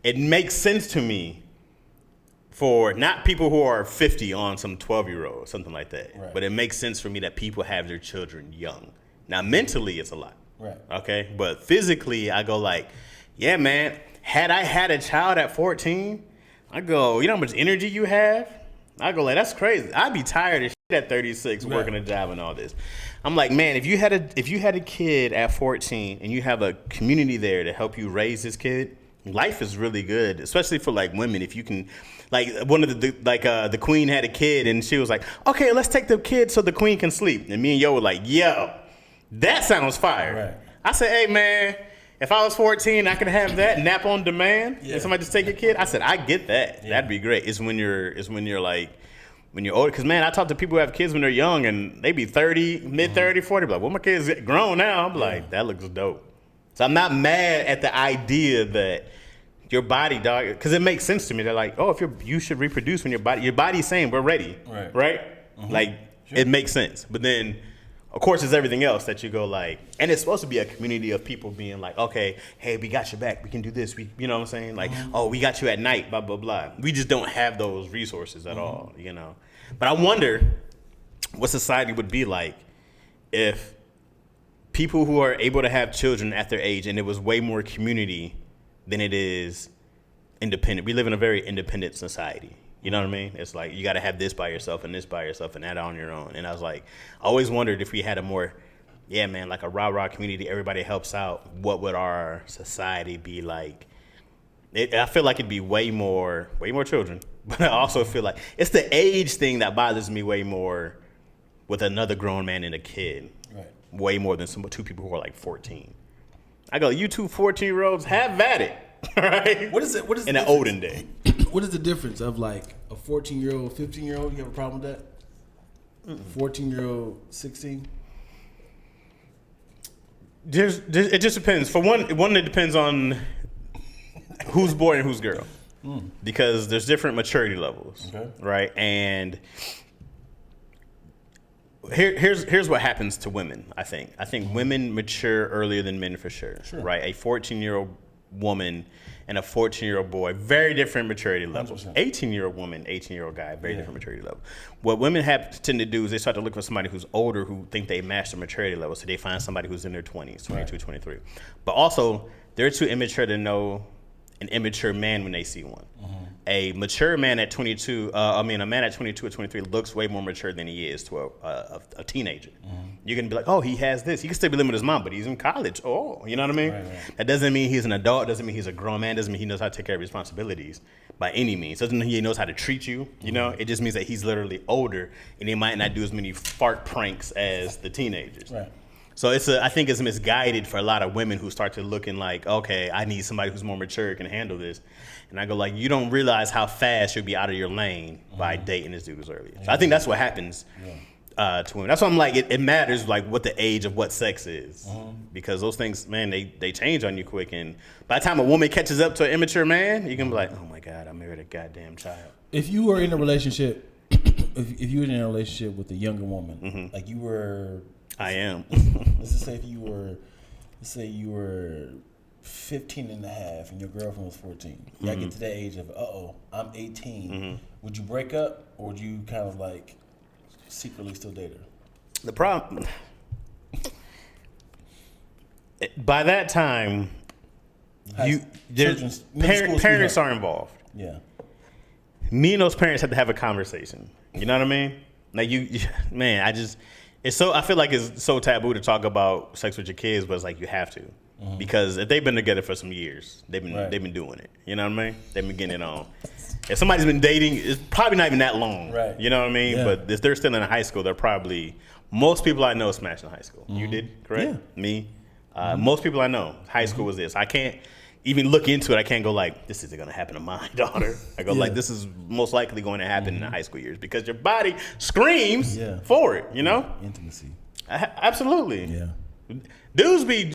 S2: It makes sense to me for not people who are 50 on some 12-year-old, something like that. Right. But it makes sense for me that people have their children young. Now, mentally, it's a lot.
S3: Right.
S2: Okay? But physically, I go like, yeah, man, had I had a child at 14, I go, you know how much energy you have? I go like, that's crazy. I'd be tired of shit at 36 working a job and all this. I'm like, man, if you had a kid at 14 and you have a community there to help you raise this kid, life is really good, especially for like women. If you can, like one of the queen had a kid and she was like, okay, let's take the kid so the queen can sleep. And me and Yo were like, yo, that sounds fire. Right. I said, hey man, if I was 14, I could have that nap on demand and somebody just take your kid. I said, I get that. Yeah. That'd be great. It's when you're older. Because man, I talk to people who have kids when they're young and they be 30, mid 30, 40. Like, well, my kid's grown now. I'm like, that looks dope. So I'm not mad at the idea that your body, dog, because it makes sense to me. They're like, oh, if you should reproduce when your body's saying we're ready, right? Mm-hmm. Like it makes sense. But then, of course, there's everything else that you go like, and it's supposed to be a community of people being like, okay, hey, we got your back, we can do this, you know what I'm saying? Like, oh, we got you at night, blah blah blah. We just don't have those resources at all, you know. But I wonder what society would be like if people who are able to have children at their age, and it was way more community than it is independent. We live in a very independent society. You know what I mean? It's like you got to have this by yourself and this by yourself and that on your own. And I was like, I always wondered if we had a more, like a rah-rah community, everybody helps out, what would our society be like? I feel like it'd be way more children. But I also feel like it's the age thing that bothers me way more with another grown man and a kid. Right. Way more than two people who are like 14. I go, you two 14-year-olds, have at it. Right?
S3: What is it?
S2: In the olden day.
S3: What is the difference of like a 14-year-old, 15-year-old? You have a problem with that? 14-year-old, 16?
S2: It just depends. For one, it depends on who's boy and who's girl. Because there's different maturity levels. Okay. Right? And here's what happens to women, I think. I think women mature earlier than men for sure. Right? A 14-year-old woman and a 14-year-old boy, very different maturity levels. 18-year-old woman, 18-year-old guy, very different maturity level. What women tend to do is they start to look for somebody who's older who think they match their maturity level. So they find somebody who's in their 20s, 22, 23. But also, they're too immature to know an immature man when they see one. A mature man at 22, a man at 22 or 23 looks way more mature than he is to a teenager. You can be like, oh, he has this. He can still be living with his mom, but he's in college. Oh, you know what I mean? Right. That doesn't mean he's an adult. Doesn't mean he's a grown man. Doesn't mean he knows how to take care of responsibilities by any means. Doesn't mean he knows how to treat you. You know, it just means that he's literally older and he might not do as many fart pranks as the teenagers. Right. So I think it's misguided for a lot of women who start to looking like, okay, I need somebody who's more mature, can handle this. And I go like, you don't realize how fast you'll be out of your lane by dating this dude earlier. So I think that's what happens to women. That's why I'm like, it matters like what the age of what sex is. Because those things, man, they change on you quick. And by the time a woman catches up to an immature man, you can be like, oh my God, I married a goddamn child.
S3: If you were in a relationship, if you were in a relationship with a younger woman, like you were...
S2: I am.
S3: Let's just say if you were 15 and a half and your girlfriend was 14. You gotta get to that age of, I'm 18. Would you break up or would you kind of like secretly still date her?
S2: The problem, by that time, parents are involved.
S3: Yeah.
S2: Me and those parents have to have a conversation. You know what I mean? Like I feel like it's so taboo to talk about sex with your kids, but it's like you have to. Because if they've been together for some years, they've been doing it. You know what I mean? They've been getting it on. If somebody's been dating, it's probably not even that long. Right. You know what I mean? Yeah. But if they're still in high school, they're probably, most people I know smashed in high school. You did, correct? Yeah. Me. Most people I know, high school was this. I can't even look into it. I can't go like, this isn't going to happen to my daughter. I go like, this is most likely going to happen in the high school years because your body screams for it, you know?
S3: Intimacy.
S2: Absolutely.
S3: Yeah.
S2: Dudes be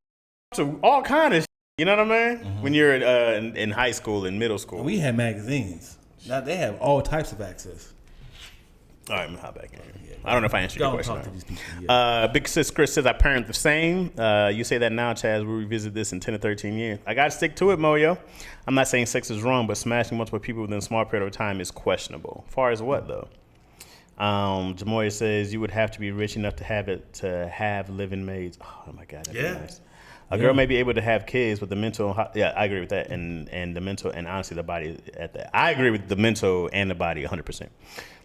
S2: to all kind of shit, you know what I mean? When you're in high school and middle school.
S3: We had magazines. Now they have all types of access.
S2: All right, I'm gonna hop back in here. I don't know if I answered your question.
S3: Talk to these people. Yeah.
S2: Big Sis Chris says, I parent the same. You say that now, Chaz. We'll revisit this in 10 to 13 years. I got to stick to it, Moyo. I'm not saying sex is wrong, but smashing multiple people within a small period of time is questionable. As far as what, though? Jamoya says, you would have to be rich enough to have living maids. Oh, my God. That'd be nice. A girl may be able to have kids, but the mental, I agree with that. And the mental, and honestly, the body at that. I agree with the mental and the body 100%.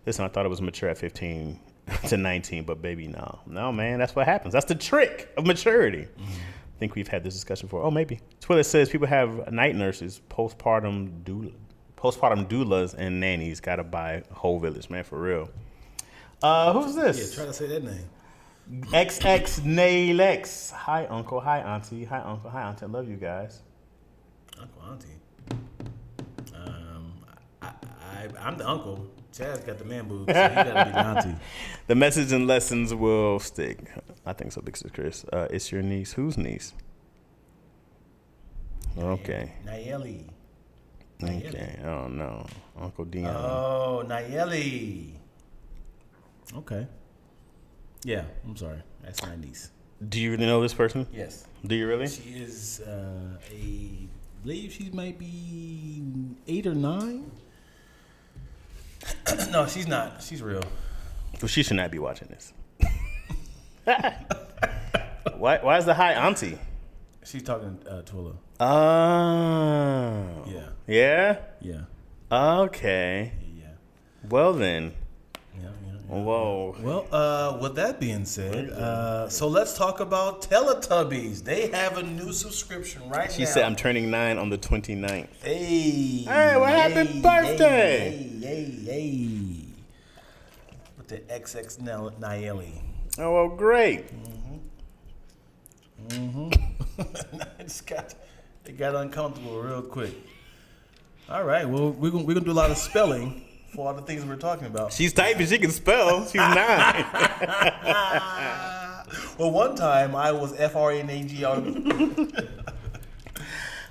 S2: Listen, I thought it was mature at 15 to 19, but baby, no. No, man, that's what happens. That's the trick of maturity. I think we've had this discussion before. Oh, maybe. Twitter says people have night nurses, postpartum doulas, and nannies. Got to buy a whole village, man, for real. Who's this?
S3: Yeah, try to say that name.
S2: XX Nail X. Hi, Uncle. Hi, Auntie. Hi, Uncle. Hi, Auntie. I love you guys.
S3: Uncle, Auntie. I'm the uncle. Chaz got the man boobs, so he gotta be the auntie.
S2: The message and lessons will stick. I think so, Big Sis Chris. It's your niece. Whose niece? Okay.
S3: Nayeli.
S2: Okay. Oh, no. Uncle Dion.
S3: Oh, Nayeli. Okay. Yeah, I'm sorry. That's my niece.
S2: Do you really know this person?
S3: Yes.
S2: Do you really?
S3: She is I believe she might be 8 or 9. No, she's not. She's real.
S2: Well, she should not be watching this. Why is the hi auntie?
S3: She's talking to Twilla.
S2: Oh.
S3: Yeah.
S2: Yeah?
S3: Yeah.
S2: Okay.
S3: Yeah.
S2: Well then.
S3: Yeah.
S2: Whoa.
S3: Well, with that being said, so let's talk about Teletubbies. They have a new subscription right now.
S2: She said I'm turning 9 on the 29th.
S3: Hey,
S2: what happened birthday?
S3: Hey. With the XX Nayeli.
S2: Oh, well, great.
S3: It got uncomfortable real quick. All right, well, we're gonna do a lot of spelling for all the things we're talking about.
S2: She's typing, she can spell. She's 9.
S3: Well, one time I was FRNAG.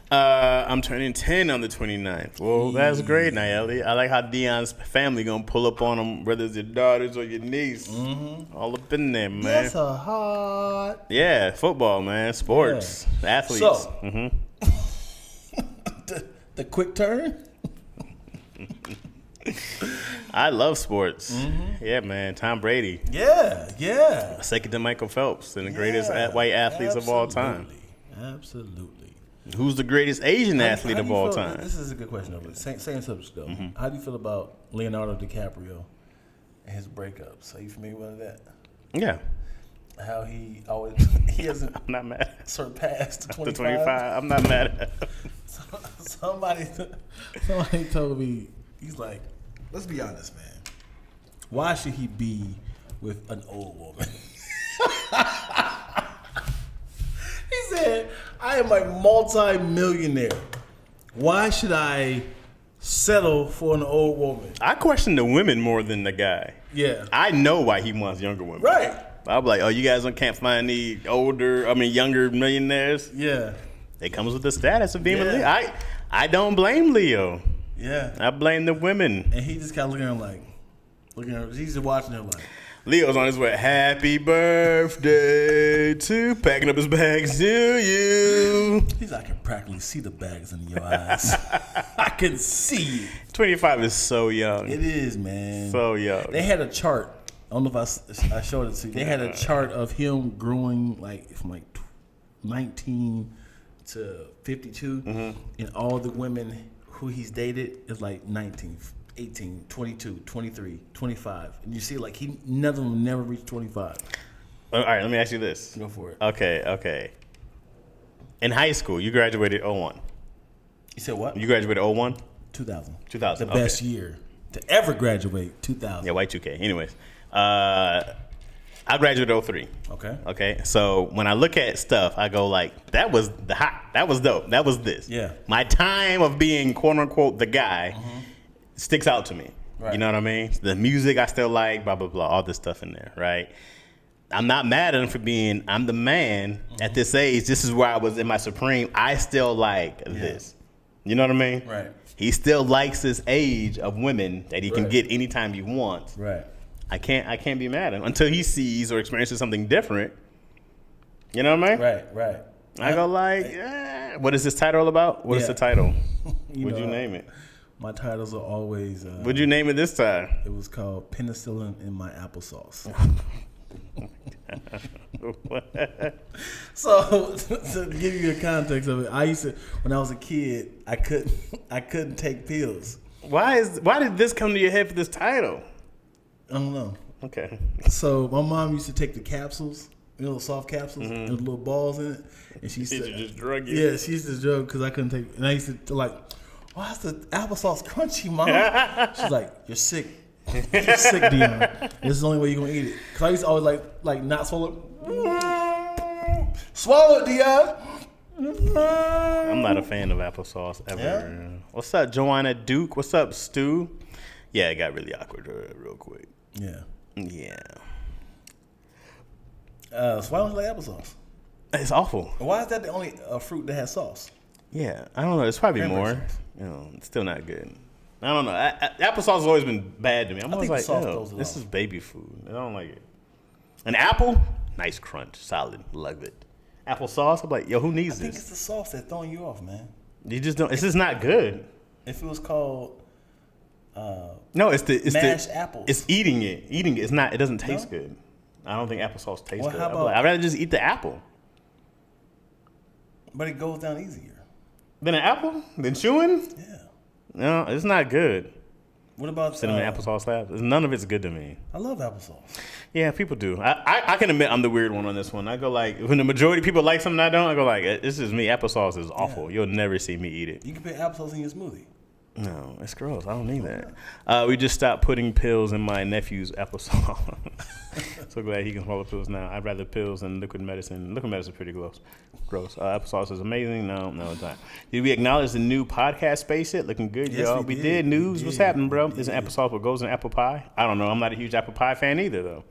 S2: I'm turning 10 on the 29th. Well, that's great, Nayeli. I like how Dion's family gonna pull up on them, whether it's your daughters or your niece. All up in there, man.
S3: That's a hot.
S2: Yeah, football, man. Sports. Athletes.
S3: So, the quick turn.
S2: I love sports. Yeah, man. Tom Brady.
S3: Yeah.
S2: Second to Michael Phelps and the greatest white athletes of all time.
S3: Absolutely.
S2: Who's the greatest Asian athlete of all time?
S3: This is a good question, though. Same subject, though. How do you feel about Leonardo DiCaprio and his breakups? Are you familiar with that?
S2: Yeah.
S3: How he hasn't
S2: I'm not mad.
S3: surpassed 25.
S2: The 25. I'm not mad at him.
S3: Somebody told me, he's like, let's be honest, man. Why should he be with an old woman? He said, I am a multi-millionaire. Why should I settle for an old woman?
S2: I question the women more than the guy.
S3: Yeah.
S2: I know why he wants younger women.
S3: Right.
S2: I'm like, oh, you guys can't find any younger millionaires?
S3: Yeah.
S2: It comes with the status of being a
S3: Yeah.
S2: Leo. I don't blame Leo.
S3: Yeah.
S2: I blame the women.
S3: And he just kind of looking at her, he's just watching her like.
S2: Leo's on his way. Happy birthday to packing up his bags to you.
S3: He's like, I can practically see the bags in your eyes. I can see it.
S2: 25 is so young.
S3: It is, man.
S2: So young.
S3: They had a chart. I don't know if I showed it to you. They had a chart of him growing from 19 to 52, and all the women who he's dated is 19, 18, 22, 23, 25. And you see, none of them never reached 25.
S2: All right, let me ask you this.
S3: Go for it.
S2: Okay. In high school, you graduated 01.
S3: You said what?
S2: You graduated 01?
S3: 2000.
S2: 2000.
S3: The best year to ever graduate, 2000.
S2: Yeah, Y2K. Anyways, I graduated 03. Okay. So when I look at stuff, I go that was that was dope. That was this.
S3: Yeah.
S2: My time of being quote unquote the guy sticks out to me.
S3: Right.
S2: You know what I mean? The music I still like, blah blah blah, all this stuff in there, right? I'm not mad at him for being, I'm the man at this age. This is where I was in my supreme. I still like this. You know what I mean?
S3: Right.
S2: He still likes this age of women that he can get anytime he wants.
S3: Right.
S2: I can't be mad at him until he sees or experiences something different. You know what I mean?
S3: Right.
S2: I go like, what is this title about? What is the title? What'd you name it?
S3: My titles are always.
S2: What'd you name it this time?
S3: It was called Penicillin in My Applesauce. So to give you a context of it, I used to, when I was a kid, I couldn't take pills.
S2: Why did this come to your head for this title?
S3: I don't know.
S2: Okay.
S3: So my mom used to take the capsules, the soft capsules, and the little balls in it, and she used to
S2: just drug you.
S3: Yeah, she used to drug because I couldn't take. And I used to like, why is the applesauce crunchy, Mom? She's like, you're sick. You're sick, Dion. This is the only way you're gonna eat it. Cause I used to always like not swallow. Swallow it, Dion.
S2: I'm not a fan of applesauce ever. Yeah. What's up, Joanna Duke? What's up, Stu? Yeah, it got really awkward real quick.
S3: Yeah. So why don't you like applesauce?
S2: It's awful.
S3: Why is that the only fruit that has sauce?
S2: Yeah, I don't know. It's probably
S3: Cranberry
S2: more.
S3: sauce.
S2: It's still not good. I don't know. Applesauce has always been bad to me. I'm always like, this is baby food. I don't like it. An apple, nice crunch, solid, love it. Applesauce, I'm like, yo, who needs this?
S3: I think it's the sauce that's throwing you off, man.
S2: You just don't. It's just not good.
S3: If it was called,
S2: no, it's
S3: mashed apples.
S2: It's eating it. It's not. It doesn't taste good. I don't think applesauce tastes good.
S3: How about,
S2: I'd rather just eat the apple.
S3: But it goes down easier.
S2: Than an apple? Than chewing?
S3: Yeah.
S2: No, it's not good.
S3: What about
S2: cinnamon applesauce slabs? None of it's good to me.
S3: I love applesauce.
S2: Yeah, people do. I can admit I'm the weird one on this one. I go like, when the majority of people like something I don't, I go like, this is me. Applesauce is awful. Yeah. You'll never see me eat it.
S3: You can put applesauce in your smoothie.
S2: No, it's gross. I don't need that. We just stopped putting pills in my nephew's applesauce. So glad he can swallow pills now. I'd rather pills than liquid medicine. Liquid medicine is pretty gross. Applesauce is amazing. No, it's not. Did we acknowledge the new podcast space yet? Looking good,
S3: yes,
S2: y'all. We did. News. What's happening, bro? Is an applesauce what goes in apple pie? I don't know. I'm not a huge apple pie fan either, though.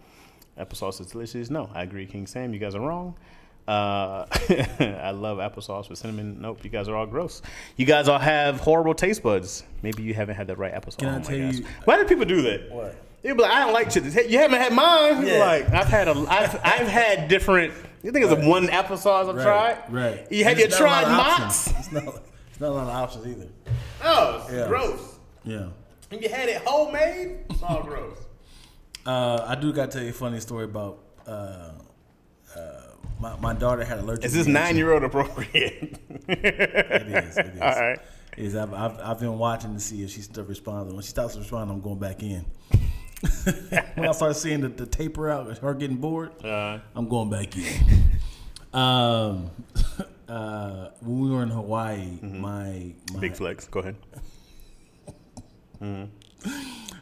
S2: Applesauce is delicious. No, I agree, King Sam. You guys are wrong. I love applesauce with cinnamon. Nope, you guys are all gross. You guys all have horrible taste buds. Maybe you haven't had the right applesauce.
S3: Can I tell you?
S2: Why do people do that?
S3: What?
S2: They'll be like, I don't like chips. You haven't had mine.
S3: Yeah.
S2: Like I've had different. You think it's one applesauce I've tried?
S3: Right.
S2: Have you tried Mott's?
S3: It's not a lot of options either.
S2: Oh, it's gross.
S3: Yeah.
S2: Have you had it homemade? It's all gross.
S3: I do got to tell you a funny story about. My daughter had allergic.
S2: Is this
S3: reaction.
S2: 9-year-old appropriate?
S3: It is.
S2: All right.
S3: It is. I've been watching to see if she still responds. When she stops responding, I'm going back in. When I start seeing the taper out, her getting bored, I'm going back in. When we were in Hawaii, my
S2: big flex. Go ahead.
S3: And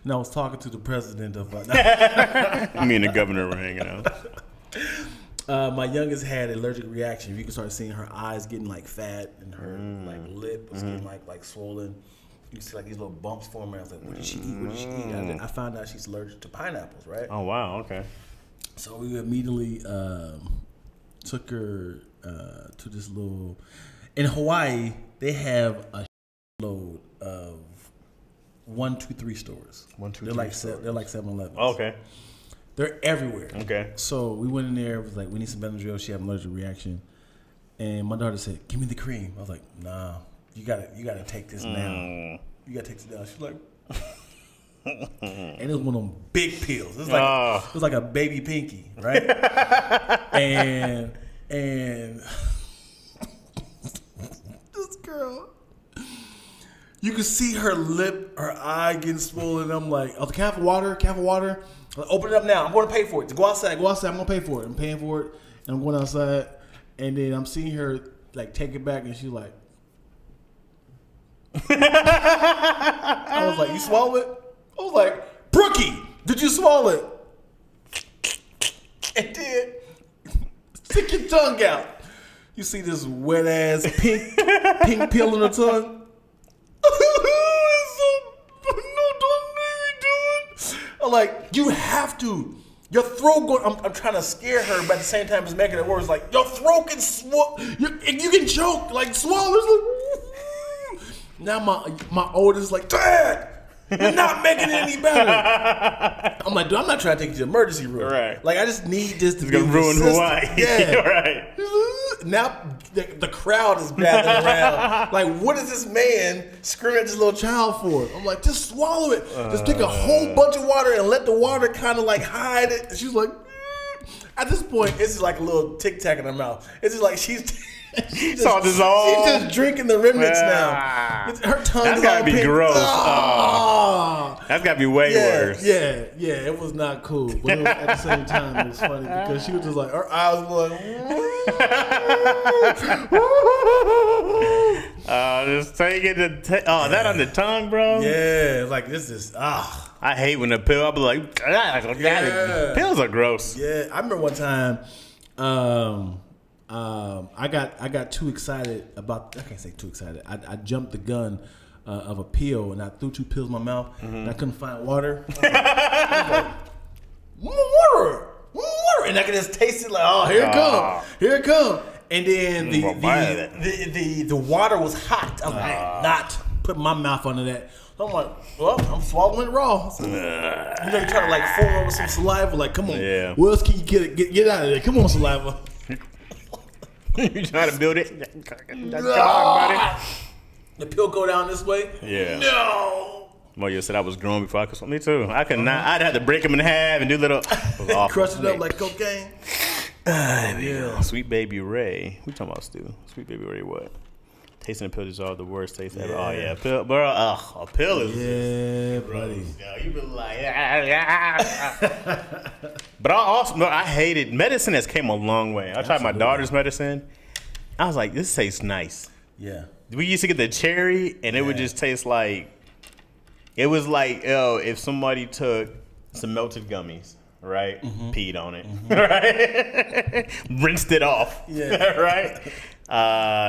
S3: I was talking to the president of.
S2: Me and the governor were hanging out.
S3: My youngest had an allergic reaction. You can start seeing her eyes getting like fat and her like lip was getting like swollen. You see like these little bumps forming. I was like, what did she eat? What did she eat? I found out she's allergic to pineapples, right?
S2: Oh, wow. Okay.
S3: So we immediately took her to this little... In Hawaii, they have a load of 1, 2, 3 stores. 1, 2, 3 stores. They're like 7-Elevens.
S2: Oh, okay.
S3: They're everywhere.
S2: Okay.
S3: So we went in there. It was like, we need some Benadryl. She had an allergic reaction. And my daughter said, give me the cream. I was like, nah, you gotta take this now. You gotta take this now. She's like... and it was one of them big pills. It was like a baby pinky, right? and this girl, you could see her lip, her eye getting swollen. I'm like, oh, can I have water? Can I have water? Like, open it up now. I'm going to pay for it. Go outside. I'm going to pay for it. I'm paying for it. And I'm going outside. And then I'm seeing her like take it back, and she's like, I was like, you swallow it? I was like, Brookie, did you swallow it? It did. Stick your tongue out. You see this wet ass pink peel in her tongue? I'm like, you have to. Your throat going. I'm trying to scare her, but at the same time, it's making it worse. Like your throat can swallow. You can choke, like swallow. Now my oldest is like, Dad, you're not making it any better. I'm like, dude, I'm not trying to take you to the emergency room.
S2: Right.
S3: Like I just need this to
S2: It's
S3: be
S2: gonna ruin Hawaii.
S3: Yeah.
S2: Right.
S3: Now the crowd is gathering around. Like, what is this man screaming at this little child for? I'm like, just swallow it. Just take a whole bunch of water and let the water kind of like hide it. And she's like, at this point, it's just like a little tic tac in her mouth. It's just like she's
S2: all dissolved.
S3: She's just drinking the remnants now. Her tongue.
S2: That's
S3: is
S2: gotta
S3: all
S2: be
S3: pink.
S2: gross.
S3: Oh.
S2: That's gotta be way worse.
S3: Yeah, it was not cool. But it was, at the same time, it was funny because she was just like, her eyes were like,
S2: just take it that on the tongue, bro.
S3: Yeah, like this is
S2: I hate when the pill. I'll be like, pills are gross.
S3: Yeah, I remember one time, I got too excited about. I can't say too excited. I jumped the gun of a pill and I threw 2 pills in my mouth and I couldn't find water. I was like, water, and I could just taste it like, oh, here it come. And then the water was hot. I was like, I am not putting my mouth under that. So I'm like, well, I'm swallowing it raw. So, you try to like form over some saliva. Like, come on, what else can you get out of there? Come on, saliva.
S2: You trying to build it? Come on, buddy.
S3: The pill go down this way?
S2: Yeah.
S3: No.
S2: Mario said I was grown before I could swim. Me too. I could not. I'd have to break them in half and do little.
S3: Crush it up like cocaine.
S2: Yeah. Sweet Baby Ray. We talking about Stu? Sweet Baby Ray what? Tasting a pill is all the worst taste ever. Oh yeah, pill, bro. A pill is.
S3: Yeah, buddy.
S2: Yo, you been like, But I hated medicine. Has came a long way. I tried my daughter's medicine. I was like, this tastes nice.
S3: Yeah.
S2: We used to get the cherry, and it would just taste like. It was like, if somebody took some melted gummies, right, peed on it, right, rinsed it off, right.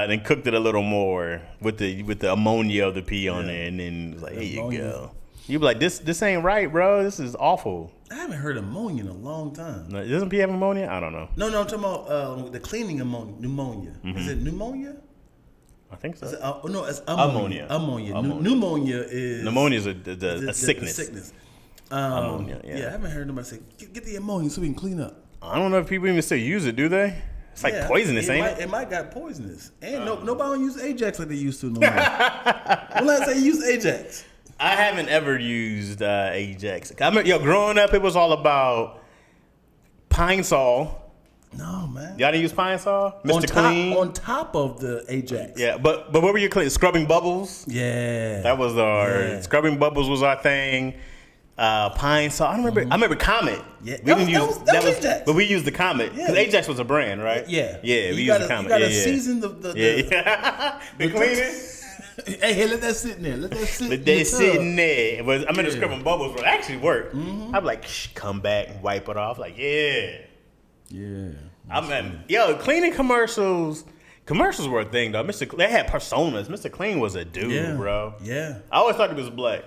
S2: Then cooked it a little more with the ammonia of the pee on it, and then it was like, here you go. You be like, this ain't right, bro. This is awful.
S3: I haven't heard ammonia in a long time.
S2: Doesn't pee have ammonia? I don't know.
S3: No, I'm talking about the cleaning pneumonia. Is it pneumonia?
S2: I think so.
S3: No, it's ammonia. Pneumonia is
S2: a sickness.
S3: The sickness.
S2: Ammonia. Yeah.
S3: I haven't heard nobody say get the ammonia so we can clean up.
S2: I don't know if people even still use it. Do they? It's like poisonous, ain't it?
S3: It might got poisonous. And nobody don't use Ajax like they used to no more. When last time you used Ajax?
S2: I haven't ever used Ajax. I remember, growing up, it was all about Pine Sol.
S3: No, man.
S2: Y'all didn't use Pine Sol? Mr. Clean?
S3: On top of the Ajax.
S2: Yeah, but what were you clean? Scrubbing Bubbles?
S3: Yeah.
S2: That was Scrubbing Bubbles was our thing. Pine Sol. I remember Comet.
S3: Yeah.
S2: That was
S3: Ajax.
S2: But we used the Comet. Because Ajax was a brand, right?
S3: Yeah.
S2: Yeah, we used the Comet.
S3: You gotta season the
S2: cleaning?
S3: Hey, let that sit in there. Let that
S2: sit in there. But I remember Scrubbing Bubbles would actually work. I'd be like, come back and wipe it off. Like, yeah. Cleaning commercials were a thing though. They had personas. Mr. Clean was a dude, bro.
S3: Yeah.
S2: I always thought he was black.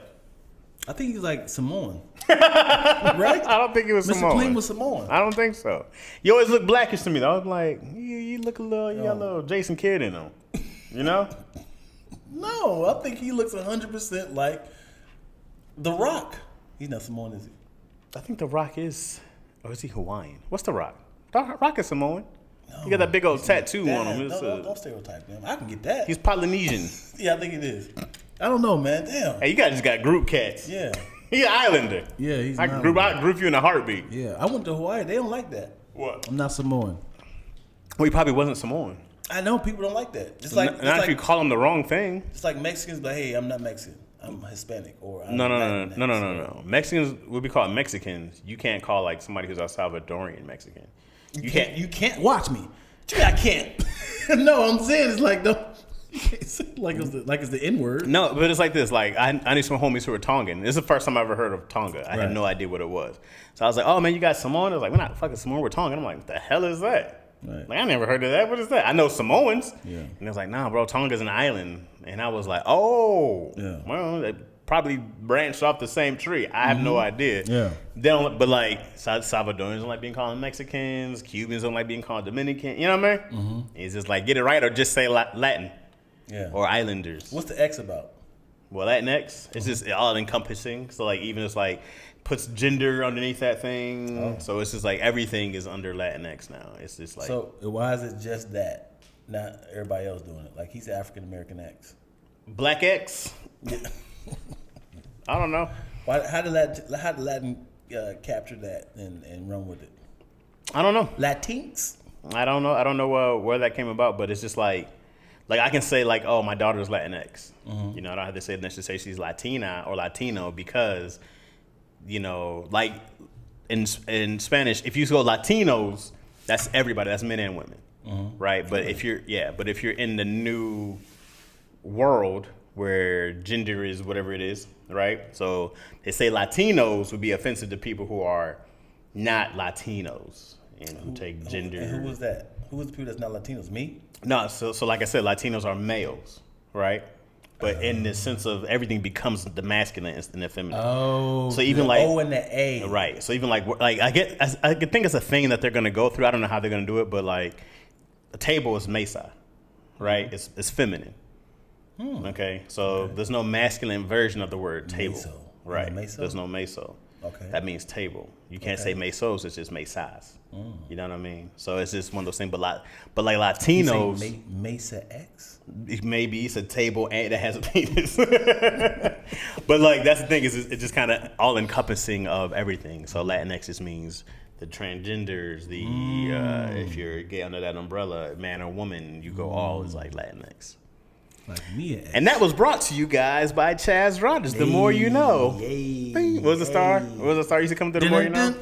S3: I think he's like Samoan. Right?
S2: I don't think he was Samoan.
S3: Mr. Clean was Samoan.
S2: I don't think so. You always look blackish to me though. I was like, you look you got a little Jason Kidd in him. You know?
S3: No, I think he looks 100% like The Rock. He's not Samoan, is he?
S2: I think The Rock is. Or is he Hawaiian? What's The Rock? Rock is Samoan. No, he got that big old tattoo on him.
S3: Don't stereotype him. I can get that.
S2: He's Polynesian.
S3: Yeah, I think it is. I don't know, man. Damn.
S2: Hey, you guys just got group cats.
S3: Yeah.
S2: He's an islander.
S3: Yeah, he's
S2: I group you in a heartbeat.
S3: Yeah, I went to Hawaii. They don't like that.
S2: What?
S3: I'm not Samoan.
S2: Well, he probably wasn't Samoan.
S3: I know people don't like that.
S2: Not if you call them the wrong thing.
S3: It's like Mexicans, but hey, I'm not Mexican. I'm Hispanic or I'm
S2: No. Mexicans would be called Mexicans. You can't call like somebody who's a Salvadorian Mexican.
S3: You can't watch me. I can't. No, I'm saying it's like you can't say it's the N-word.
S2: No, but it's like this. Like I knew some homies who were Tongan. This is the first time I ever heard of Tonga. I had no idea what it was. So I was like, oh man, you got Samoan? I was like, we're not fucking Samoan, we're Tongan. I'm like, what the hell is that? Right. Like I never heard of that. What is that? I know Samoans. Yeah. And I was like, nah, bro, Tonga's an island. And I was like, oh, well, probably branched off the same tree. I have no idea.
S3: Yeah.
S2: They don't, but like Salvadorians don't like being called Mexicans. Cubans don't like being called Dominican. You know what I mean? It's just like get it right or just say Latin.
S3: Yeah.
S2: Or Islanders.
S3: What's the X about?
S2: Well, Latinx, it's just all encompassing. So like even it's like puts gender underneath that thing.
S3: Oh.
S2: So it's just like everything is under Latinx now. It's just like
S3: So why is it just that? Not everybody else doing it. Like he's African American X.
S2: Black X. I don't know.
S3: How did Latin capture that and run with it?
S2: I don't know.
S3: Latinx?
S2: I don't know. I don't know where that came about, but it's just like I can say like, oh, my daughter's Latinx. You know, I don't have to say she's Latina or Latino because, you know, like in Spanish, if you go Latinos, that's everybody. That's men and women, right? But if you're in the new world where gender is whatever it is, right? So they say Latinos would be offensive to people who are not Latinos and who take gender.
S3: And who was that? Who was the people that's not Latinos? Me?
S2: No, so like I said, Latinos are males, right? But in the sense of everything becomes the masculine and the feminine.
S3: Oh,
S2: so even
S3: the
S2: like
S3: O and the A,
S2: right? So even like I think it's a thing that they're gonna go through. I don't know how they're gonna do it, but like a table is mesa, right? It's feminine. Okay, so there's no masculine version of the word table,
S3: Meso.
S2: right?
S3: Meso?
S2: There's no meso.
S3: Okay.
S2: That means table. You can't say mesos. It's just mesas. You know what I mean? So it's just one of those things. But like Latinos,
S3: You say Mesa X?
S2: maybe it's a table and that has a penis. But like that's the thing is it's just kind of all encompassing of everything. So Latinx just means the transgenders, the if you're gay under that umbrella, man or woman, you go all is like Latinx.
S3: Like me.
S2: And that was brought to you guys by Chaz Rogers. The more you know. What was the star? What was the star used to come through the more you know?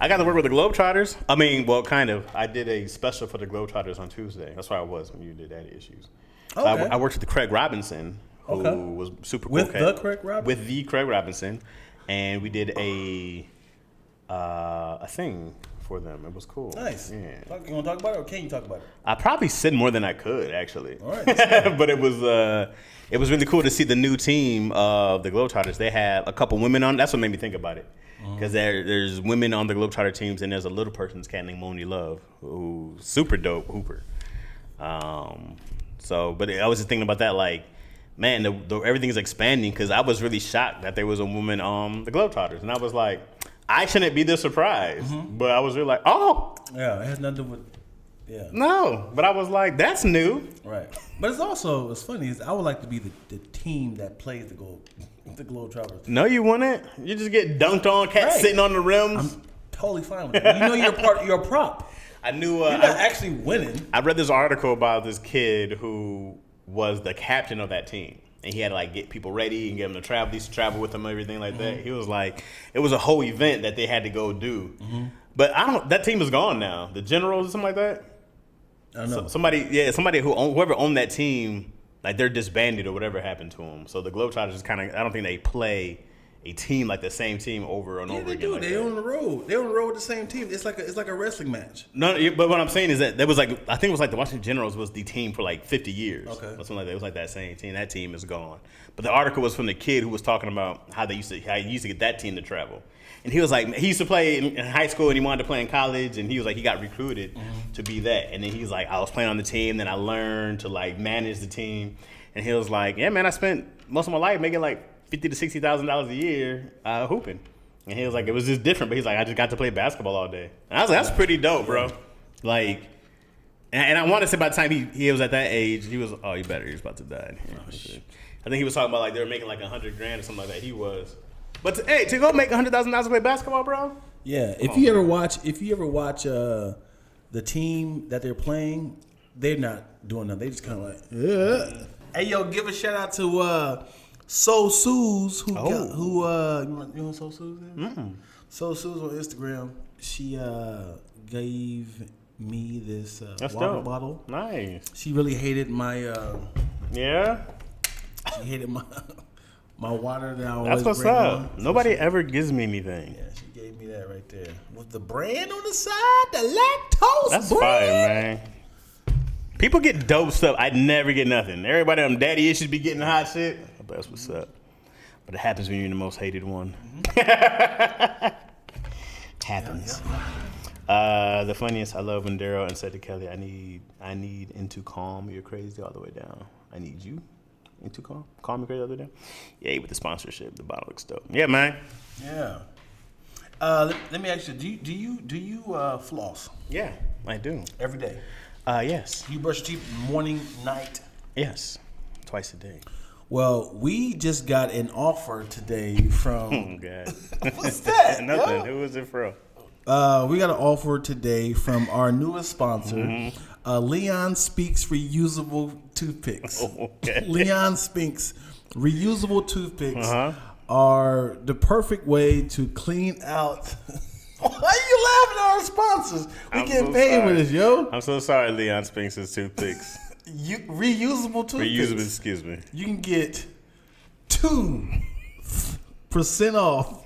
S2: I got to work with the Globetrotters. I mean, well, kind of. I did a special for the Globetrotters on Tuesday. That's where I was when you did Daddy Issues.
S3: Okay.
S2: I worked with the Craig Robinson, who was super cool.
S3: With the Craig Robinson?
S2: With the Craig Robinson. And we did a thing for them. It was cool.
S3: Nice.
S2: Yeah.
S3: You want to talk about it or can you talk about it?
S2: I probably said more than I could, actually.
S3: All right.
S2: But it was really cool to see the new team of the Globetrotters. They have a couple women on. That's what made me think about it. Because there's women on the Globetrotter teams, and there's a little person's cat named Moni Love, who's super dope hooper. But I was just thinking about that, like, man, everything is expanding. Because I was really shocked that there was a woman on the Globetrotters, and I was like, I shouldn't be this surprised, but I was really like, oh,
S3: yeah, it has nothing to do with, yeah,
S2: no, but I was like, that's new,
S3: right? But it's funny is I would like to be the team that plays the Globetrotters.
S2: No, you wouldn't. You just get dunked on, cat sitting on the rims.
S3: I'm totally fine with that. You know, you're a prop.
S2: I knew.
S3: You're not actually winning.
S2: I read this article about this kid who was the captain of that team. And he had to like get people ready and get them to travel. He used to travel with them and everything like that. He was like, it was a whole event that they had to go do. But that team is gone now. The Generals or something like that.
S3: I know.
S2: Whoever owned that team, like they're disbanded or whatever happened to them. So the Globetrotters is kind of, I don't think they play a team like the same team over and over
S3: they
S2: again.
S3: do.
S2: Like
S3: They're on the road. They're on the road with the same team. It's like a wrestling match.
S2: No, but what I'm saying is that there was like, I think it was like the Washington Generals was the team for like 50 years. Okay. Or something like that. It was like that same team. That team is gone. But the article was from the kid who was talking about how he used to get that team to travel. And he was like, he used to play in high school and he wanted to play in college. And he was like, he got recruited to be that. And then he was like, I was playing on the team. Then I learned to like manage the team. And he was like, yeah, man, I spent most of my life making like $50,000 to $60,000 a year hooping. And he was like, it was just different. But he's like, I just got to play basketball all day. And I was like, that's pretty dope, bro. Like, and I want to say by the time he was at that age, he was, oh, he was about to die. I think he was talking about like they were making like $100,000 or something like that. He was. But to go make $100,000 to play basketball, bro?
S3: Yeah. If you ever watch the team that they're playing, they're not doing nothing. They just kind of like, yeah. Hey, yo, give a shout out to So Suze, you know So Suze is? So Suze on Instagram, she gave me this water bottle.
S2: Nice.
S3: She really hated my
S2: yeah.
S3: She hated my water that I always
S2: That's what's
S3: bring
S2: up.
S3: on.
S2: Nobody ever gives me anything.
S3: Yeah, she gave me that right there with the brand on the side, the lactose
S2: That's
S3: brand.
S2: fire, man. People get dope stuff. I never get nothing. Everybody on daddy issues be getting hot shit. But that's what's up. But it happens when you're the most hated one. Happens. The funniest, I love when Daryl said to Kelly, I need into calm. You're crazy all the way down. I need you into calm. Calm me crazy all the way down. Yeah, with the sponsorship, the bottle looks dope. Yeah, man.
S3: Yeah. Let me ask you, do you floss?
S2: Yeah, I do.
S3: Every day?
S2: Yes.
S3: You brush your teeth morning, night?
S2: Yes. Twice a day.
S3: Well, we just got an offer today from...
S2: Oh, God.
S3: What's that?
S2: Nothing.
S3: Yo?
S2: Who was it from?
S3: We got an offer today from our newest sponsor, Leon Speaks Reusable Toothpicks.
S2: Oh, okay.
S3: Leon Speaks Reusable Toothpicks are the perfect way to clean out... Why are you laughing at our sponsors? We get paid with this, yo.
S2: I'm so sorry, Leon Spinks' toothpicks.
S3: Reusable toothpicks.
S2: Reusable, excuse me.
S3: You can get 2% off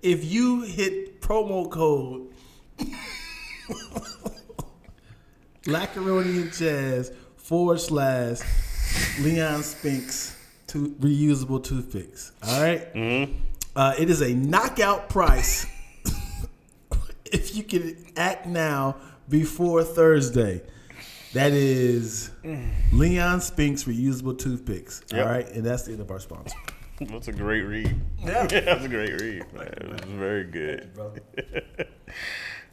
S3: if you hit promo code Lackaroni and Chaz / Leon Spinks reusable toothpicks. All right? It is a knockout price if you can act now before Thursday. That is Leon Spinks reusable toothpicks.
S2: Yep.
S3: All right? And that's the end of our sponsor.
S2: That's a great read.
S3: Yeah.
S2: That's a great read. Man. It was very good.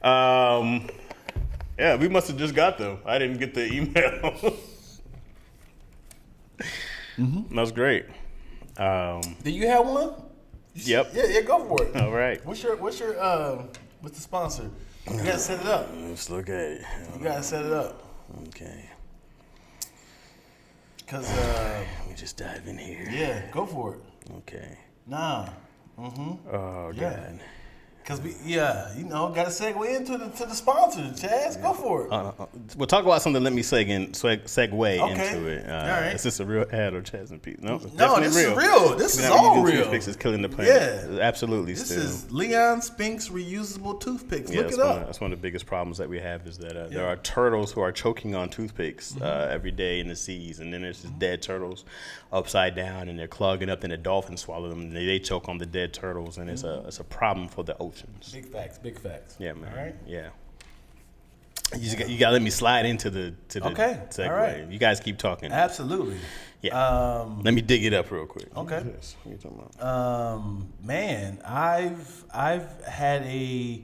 S2: Yeah, we must have just got them. I didn't get the email. That's great.
S3: Do you have one?
S2: Yep.
S3: Yeah, go for it.
S2: All right.
S3: What's the sponsor? You gotta set it up.
S2: Let's look at it.
S3: You gotta set it up.
S2: Okay.
S3: Cause
S2: Let me just dive in here.
S3: yeah, go for it.
S2: Okay.
S3: Nah.
S2: Oh,
S3: Yeah.
S2: God.
S3: Cause gotta segue into the sponsor, Chaz. Go for it.
S2: We'll talk about something. Let me segue
S3: Okay.
S2: into it.
S3: All right.
S2: Is this a real ad or Chaz and Pete? No, it's
S3: No,
S2: definitely
S3: this is real. This is all real.
S2: Toothpicks is killing the planet.
S3: Yeah.
S2: Absolutely.
S3: This
S2: still.
S3: is Leon Spinks reusable toothpicks.
S2: Yeah,
S3: Look it up.
S2: That's one of the biggest problems that we have is that there are turtles who are choking on toothpicks every day in the seas, and then there's just dead turtles upside down, and they're clogging up, and the dolphins swallow them, and they choke on the dead turtles, and it's a problem for the oceans.
S3: Big facts.
S2: Yeah, man.
S3: All right.
S2: Yeah. You got to let me slide into the
S3: Okay.
S2: segue.
S3: All right.
S2: You guys keep talking.
S3: Absolutely.
S2: Yeah. Let me dig it up real quick.
S3: Okay.
S2: What is this? What are you talking about?
S3: Man, I've had a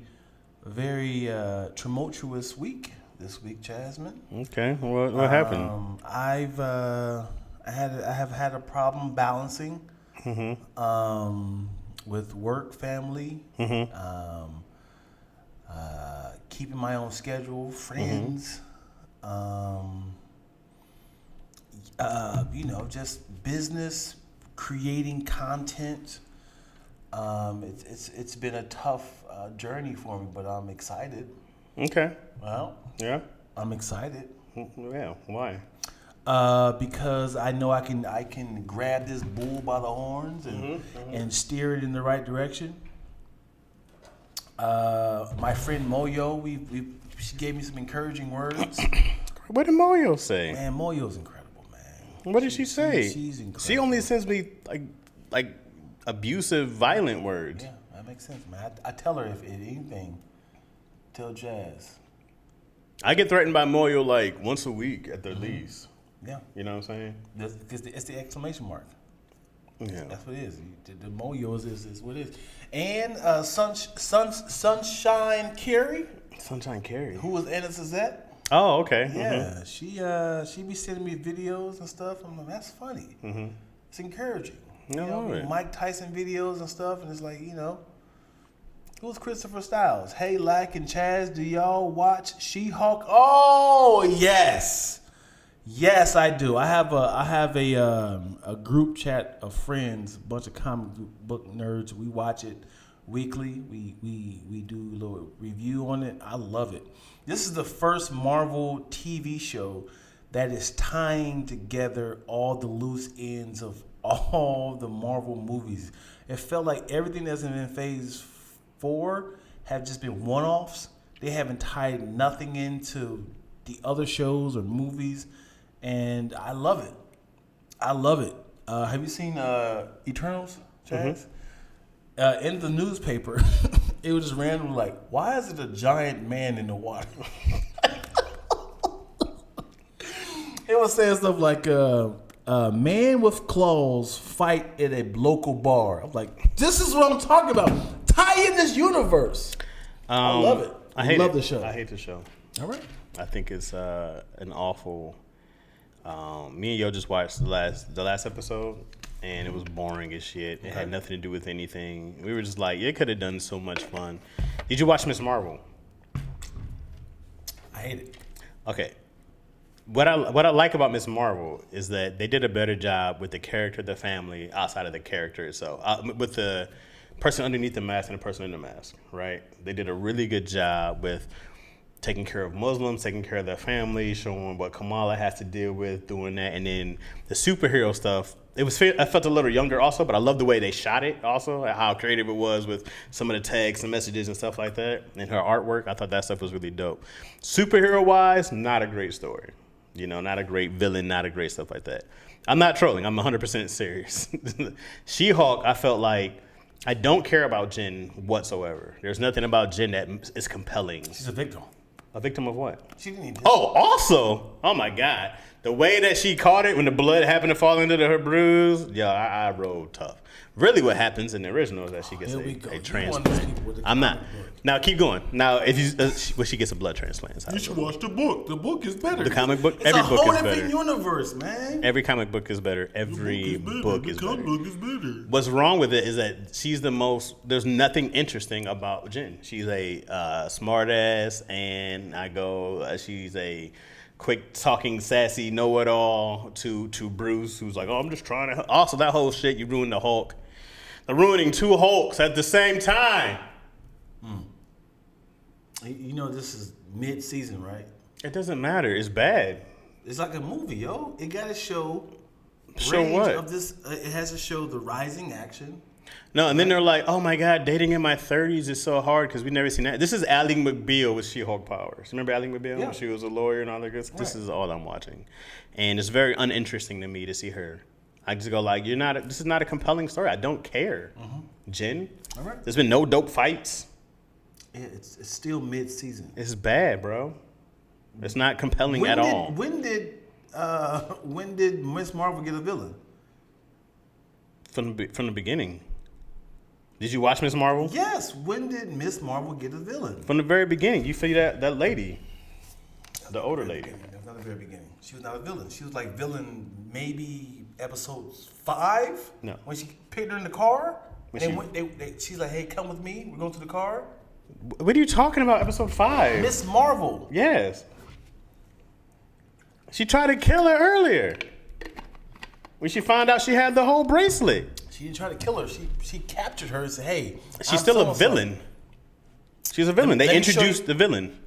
S3: very tumultuous week this week, Jasmine.
S2: Okay. What happened?
S3: I have had a problem balancing with work, family, keeping my own schedule, friends, just business, creating content. It's been a tough journey for me, but I'm excited.
S2: Okay.
S3: Well,
S2: Yeah.
S3: I'm excited.
S2: Yeah. Why?
S3: Because I know I can grab this bull by the horns and steer it in the right direction. My friend Moyo, she gave me some encouraging words.
S2: What did Moyo say?
S3: Man, Moyo's incredible, man.
S2: What did she say?
S3: She's incredible.
S2: She only sends me like abusive, violent words.
S3: Yeah, that makes sense, man. I tell her if anything, tell Chaz.
S2: I get threatened by Moyo like once a week at the least.
S3: Yeah.
S2: You know what I'm saying?
S3: Because it's the exclamation mark.
S2: Yeah.
S3: That's what it is. The Moyo is what it is. And Sunshine Carey,
S2: Sunshine Carey.
S3: who was Anna Suzette.
S2: Oh, okay.
S3: Yeah, she be sending me videos and stuff. I'm like, that's funny. It's encouraging.
S2: I love it.
S3: Mike Tyson videos and stuff, and it's like, who's Christopher Styles? Hey, Lack and Chaz, do y'all watch She-Hulk? Oh yes, I do. I have a group chat of friends, a bunch of comic book nerds. We watch it weekly. We do a little review on it. I love it. This is the first Marvel TV show that is tying together all the loose ends of all the Marvel movies. It felt like everything that's in Phase 4 have just been one-offs. They haven't tied nothing into the other shows or movies, and I love it. I love it. Have you seen Eternals, Chaz? In the newspaper, it was just randomly like, why is it a giant man in the water? It was saying stuff like, man with claws fight at a local bar. I'm like, this is what I'm talking about. Tie in this universe. I love it. I love the show.
S2: I hate the show.
S3: All right.
S2: I think it's an awful. Me and Yo just watched the last episode, and it was boring as shit. It had nothing to do with anything. We were just like, it could have done so much fun. Did you watch Miss Marvel?
S3: I hate it.
S2: Okay. What I like about Miss Marvel is that they did a better job with the character, the family, outside of the character itself. With the person underneath the mask and the person in the mask, right? They did a really good job with taking care of Muslims, taking care of their family, showing what Kamala has to deal with, doing that. And then the superhero stuff, I felt a little younger also, but I love the way they shot it also, how creative it was with some of the tags and messages and stuff like that. And her artwork, I thought that stuff was really dope. Superhero-wise, not a great story. You know, not a great villain, not a great stuff like that. I'm not trolling. I'm 100% serious. She-Hulk, I felt like I don't care about Jen whatsoever. There's nothing about Jen that is compelling.
S3: She's a victim.
S2: A victim of what?
S3: She didn't need
S2: Oh my God. The way that she caught it when the blood happened to fall into her bruise, I rolled tough. Really what happens in the original is that she gets a transplant. I'm not. Now keep going. Now if you, she gets a blood transplant.
S3: You should watch the book. The book is better.
S2: The comic book,
S3: it's
S2: every book is better.
S3: It's a whole different universe, man.
S2: Every comic book is better. Every book is better.
S3: Book is better.
S2: What's wrong with it is that she's the most. There's nothing interesting about Jen. She's a smart ass, and she's a quick talking, sassy, know-it-all to Bruce, who's like, oh, I'm just trying to. Also, that whole shit, you ruined the Hulk. They're ruining two Hulks at the same time.
S3: You know, this is mid-season, right?
S2: It doesn't matter. It's bad.
S3: It's like a movie, yo. It got to show.
S2: Show what?
S3: Of this, it has to show the rising action.
S2: No, and then they're like, oh my God, dating in my 30s is so hard because we've never seen that. This is Ally McBeal with She-Hulk powers. Remember Ally McBeal?
S3: Yeah.
S2: She was a lawyer and all that good stuff. This is all I'm watching. And it's very uninteresting to me to see her. I just go like, this is not a compelling story. I don't care. Jen,
S3: all right.
S2: There's been no dope fights.
S3: Yeah, it's still mid-season.
S2: It's bad, bro. It's not compelling at all.
S3: When did Miss Marvel get a villain?
S2: From the beginning. Did you watch Miss Marvel?
S3: Yes. When did Miss Marvel get a villain?
S2: From the very beginning. You see that lady, the older lady.
S3: That was not the very beginning. She was not a villain. She was like villain maybe episode 5.
S2: No.
S3: When she picked her in the car. She's like, hey, come with me. We're going to the car.
S2: What are you talking about? Episode 5.
S3: Miss Marvel.
S2: Yes. She tried to kill her earlier. When she found out she had the whole bracelet.
S3: She didn't try to kill her. She captured her and said, hey.
S2: She's still a villain. She's a villain. They introduced the villain.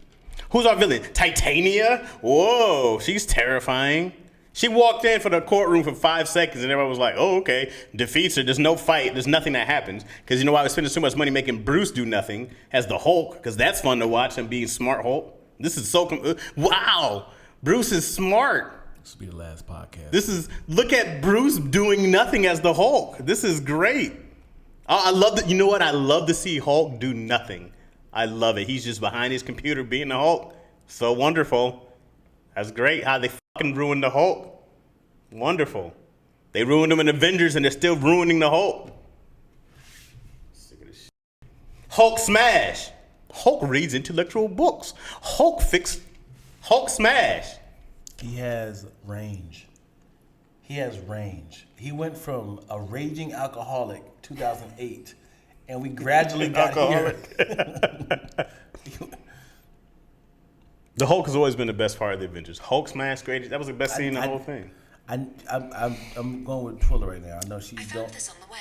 S2: Who's our villain? Titania? Whoa, she's terrifying. She walked in for the courtroom for 5 seconds and everyone was like, oh, okay. Defeats her. There's no fight. There's nothing that happens. Because you know why we're spending so much money making Bruce do nothing as the Hulk? Because that's fun to watch him being smart Hulk. This is so... wow. Bruce is smart.
S3: This will be the last podcast.
S2: Look at Bruce doing nothing as the Hulk. This is great. I love that. You know what? I love to see Hulk do nothing. I love it. He's just behind his computer being the Hulk. So wonderful. That's great how they fucking ruined the Hulk. Wonderful. They ruined him in Avengers and they're still ruining the Hulk. Sick of this shit. Hulk smash. Hulk reads intellectual books. Hulk smash.
S3: He has range. He went from a raging alcoholic 2008, and we gradually got here.
S2: The Hulk has always been the best part of the Avengers. Hulk smash, great. That was the best scene in the whole thing.
S3: I'm going with Twiller right now. I know she don't.
S4: This on the web.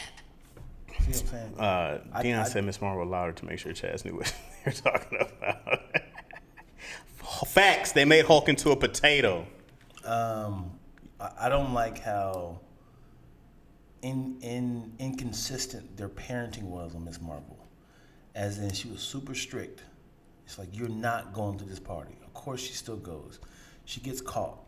S3: See what I'm saying?
S2: Dion said Miss Marvel louder to make sure Chaz knew what they were talking about. Facts. They made Hulk into a potato.
S3: I don't like how inconsistent their parenting was on Miss Marvel. As in, she was super strict. It's like, you're not going to this party. Of course she still goes. She gets caught.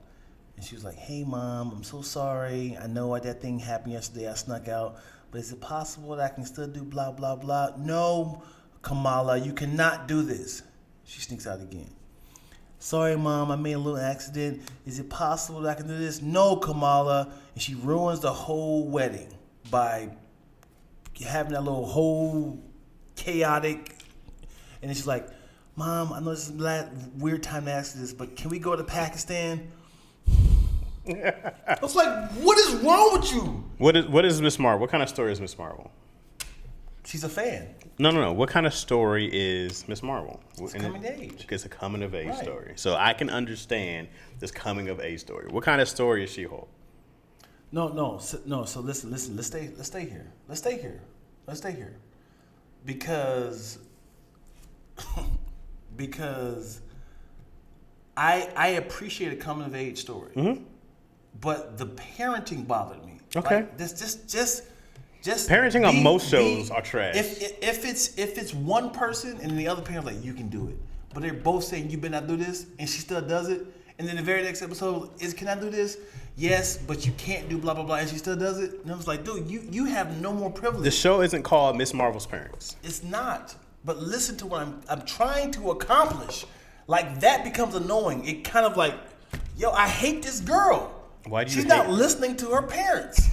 S3: And she was like, hey, Mom, I'm so sorry. I know that thing happened yesterday. I snuck out. But is it possible that I can still do blah, blah, blah? No, Kamala, you cannot do this. She sneaks out again. Sorry, Mom, I made a little accident. Is it possible that I can do this? No, Kamala. And she ruins the whole wedding by having that little whole chaotic. And then she's like, Mom, I know this is the weird time to ask this, but can we go to Pakistan? I was like, what is wrong with you?
S2: What is Miss Marvel? What kind of story is Miss Marvel?
S3: She's a fan.
S2: No. What kind of story is Miss Marvel?
S3: It's coming of age.
S2: It's a coming of age
S3: Right.
S2: story. So I can understand this coming of age story. What kind of story is She-Hulk?
S3: No. So listen. Let's stay here. Because I appreciate a coming of age story.
S2: Mm-hmm.
S3: But the parenting bothered me.
S2: Okay.
S3: Like, just
S2: Parenting on most shows are trash.
S3: If it's one person and the other parent's like, you can do it, but they're both saying you better not do this, and she still does it, and then the very next episode is, can I do this? Yes, but you can't do blah blah blah, and she still does it. And I was like, dude, you have no more privilege.
S2: The show isn't called Miss Marvel's Parents.
S3: It's not. But listen to what I'm trying to accomplish. Like, that becomes annoying. It kind of like, yo, I hate this girl.
S2: Why do you
S3: She's
S2: hate
S3: not
S2: her?
S3: listening to her parents.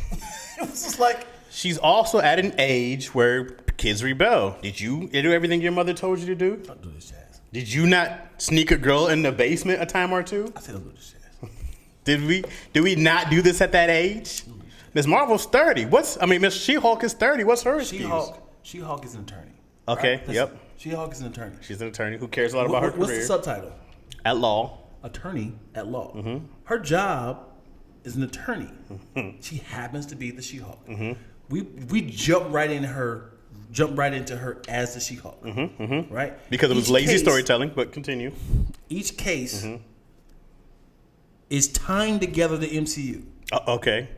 S3: It was just like,
S2: She's also at an age where kids rebel. Did you do everything your mother told you to do?
S3: don't do this, Chaz.
S2: Did you not sneak a girl in the basement a time or two?
S3: I said, don't do this, Chaz.
S2: Did we not do this at that age? Miss Marvel's 30. Miss She-Hulk is 30. What's her excuse?
S3: She-Hulk is an attorney.
S2: Okay,
S3: Listen,
S2: yep.
S3: She-Hulk is an attorney.
S2: She's an attorney who cares a lot about her
S3: What's
S2: career.
S3: the subtitle?
S2: At law.
S3: Attorney at law.
S2: Mm-hmm.
S3: Her job is an attorney. She happens to be the She-Hulk.
S2: Mm-hmm.
S3: We jump right into her as the She-Hulk. Right?
S2: Because it was
S3: Each
S2: lazy
S3: case-
S2: storytelling, but continue.
S3: Each case
S2: Mm-hmm.
S3: is tying together the MCU.
S2: Okay.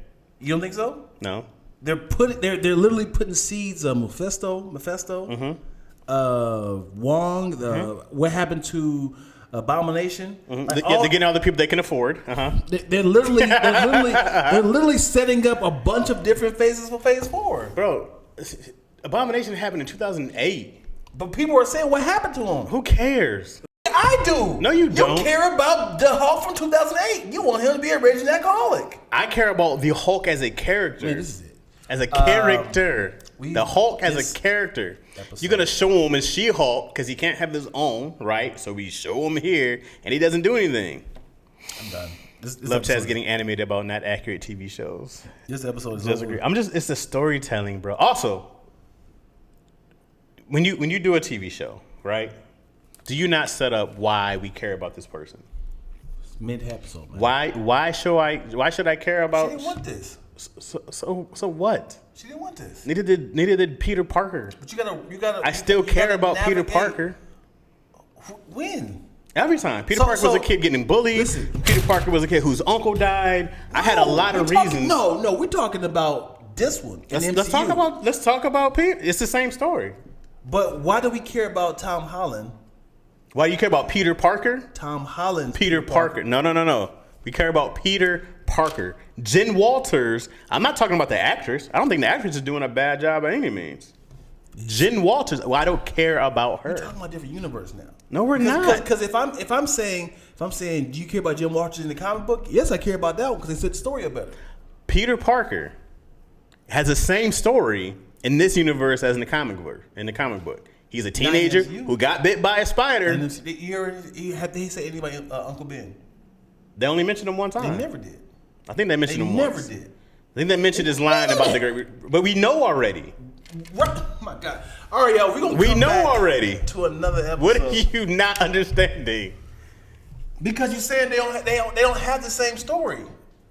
S3: You don't think so?
S2: No.
S3: They're literally putting seeds of Mephisto, Wong, what happened to Abomination. Like,
S2: They're getting all the people they can afford.
S3: they're literally setting up a bunch of different phases for Phase 4.
S2: Bro, Abomination happened in 2008.
S3: But people are saying, what happened to him?
S2: Who cares?
S3: I do.
S2: No, you don't.
S3: You care about the Hulk from 2008. You want him to be a raging alcoholic.
S2: I care about the Hulk as a character.
S3: Man, this is it.
S2: As a character.
S3: we-
S2: The Hulk as
S3: this
S2: a character.
S3: episode-
S2: You're going to show him as She-Hulk because he can't have his own, right? So we show him here, and he doesn't do anything.
S3: I'm done. This
S2: Love
S3: episode-
S2: Chaz getting animated about not accurate TV shows.
S3: This episode is
S2: Just
S3: over.
S2: agree. It's the storytelling, bro. Also, when you do a TV show, right? Do you not set up why we care about this person?
S3: Mid-episode, man.
S2: Why should I care
S3: She
S2: about?
S3: didn't want this.
S2: So what?
S3: She didn't want this.
S2: Neither did Peter Parker.
S3: But you gotta.
S2: I still care about Peter
S3: navigate.
S2: Parker.
S3: When?
S2: Every time. Peter
S3: So-
S2: Parker was a
S3: so-
S2: kid getting bullied.
S3: Listen.
S2: Peter Parker was a kid whose uncle died. I had a lot of reasons.
S3: No, we're talking about this one.
S2: Let's talk about Peter. It's the same story.
S3: But why do we care about Tom Holland?
S2: Why do you care about Peter Parker?
S3: Tom Holland.
S2: Peter Parker. No. We care about Peter Parker. Jen Walters. I'm not talking about the actress. I don't think the actress is doing a bad job by any means. Jen Walters. Well, I don't care about her.
S3: We're talking about a different universe now.
S2: No, we're not.
S3: Because if I'm saying, do you care about Jim Walters in the comic book? Yes, I care about that one because they said the story up better.
S2: Peter Parker has the same story in this universe as in the comic book. He's a teenager
S3: MCU.
S2: who got bit by a spider.
S3: And they say anybody Uncle Ben?
S2: They only mentioned him one
S3: They
S2: time.
S3: never did.
S2: I think they mentioned
S3: They
S2: him
S3: never
S2: once.
S3: did.
S2: I think they mentioned his line about the great, but we know already.
S3: Right. Oh my God. All right, y'all.
S2: We
S3: come
S2: know
S3: back
S2: already.
S3: to another episode.
S2: What are you not understanding?
S3: Because you're saying they don't have the same story.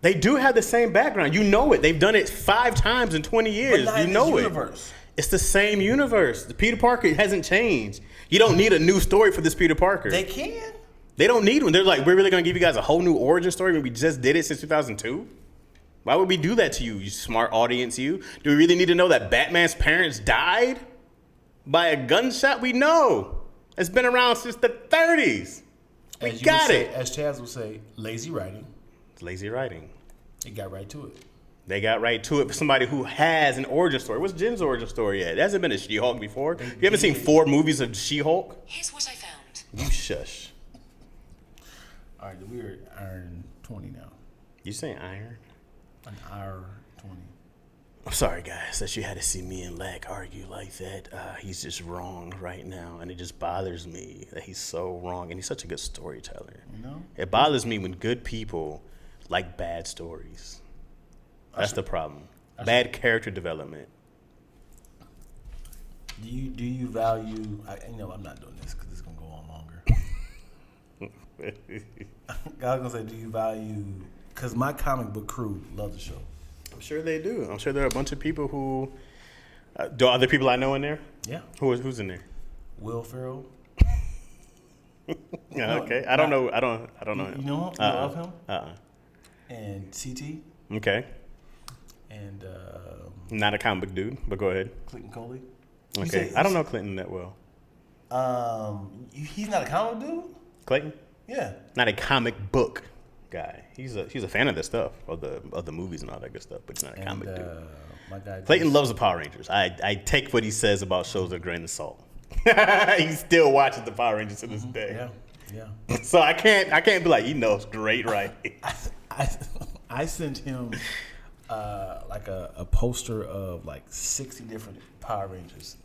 S2: They do have the same background. You know it. They've done it 5 times in 20 years.
S3: But not
S2: You
S3: in
S2: know
S3: this
S2: it.
S3: universe.
S2: It's the same universe. The Peter Parker hasn't changed. You don't need a new story for this Peter Parker.
S3: They can.
S2: They don't need one. They're like, we're really going to give you guys a whole new origin story when we just did it since 2002? Why would we do that to you, you smart audience, you? Do we really need to know that Batman's parents died by a gunshot? We know. It's been around since the 30s. We got it.
S3: As Chaz would say, lazy writing.
S2: It's lazy writing.
S3: They got right to it.
S2: They got right to it for somebody who has an origin story. What's Jen's origin story yet? There hasn't been a She-Hulk before. You haven't seen 4 movies of She-Hulk?
S4: Here's what I found.
S2: You shush.
S3: All right, we're at iron 20 now.
S2: You saying iron?
S3: An hour 20.
S2: I'm sorry, guys, that you had to see me and Lack argue like that. He's just wrong right now, and it just bothers me that he's so wrong, and he's such a good storyteller.
S3: You know?
S2: It bothers me when good people like bad stories. That's the problem. Bad character development.
S3: Do you value? I'm not doing this because it's gonna go on longer. I was gonna say, do you value? Because my comic book crew love the show.
S2: I'm sure they do. I'm sure there are a bunch of people who. Do other people I know in there?
S3: Yeah.
S2: Who's in there?
S3: Will Ferrell.
S2: Yeah. Okay. I don't know. I don't know him.
S3: You know him? You love him? And CT.
S2: Okay.
S3: And
S2: Not a comic book dude, but go ahead.
S3: Clinton Coley.
S2: Okay. I don't know Clinton that well.
S3: He's not a comic dude?
S2: Clayton?
S3: Yeah.
S2: Not a comic book guy. He's a fan of the stuff, of the movies and all that good stuff, but he's not a comic dude.
S3: My guy
S2: Clayton loves the Power Rangers. I take what he says about shows with a grain of salt. He still watches the Power Rangers to this day.
S3: Yeah.
S2: So I can't be like, he knows great writing.
S3: I sent him like a poster of like 60 different Power Rangers.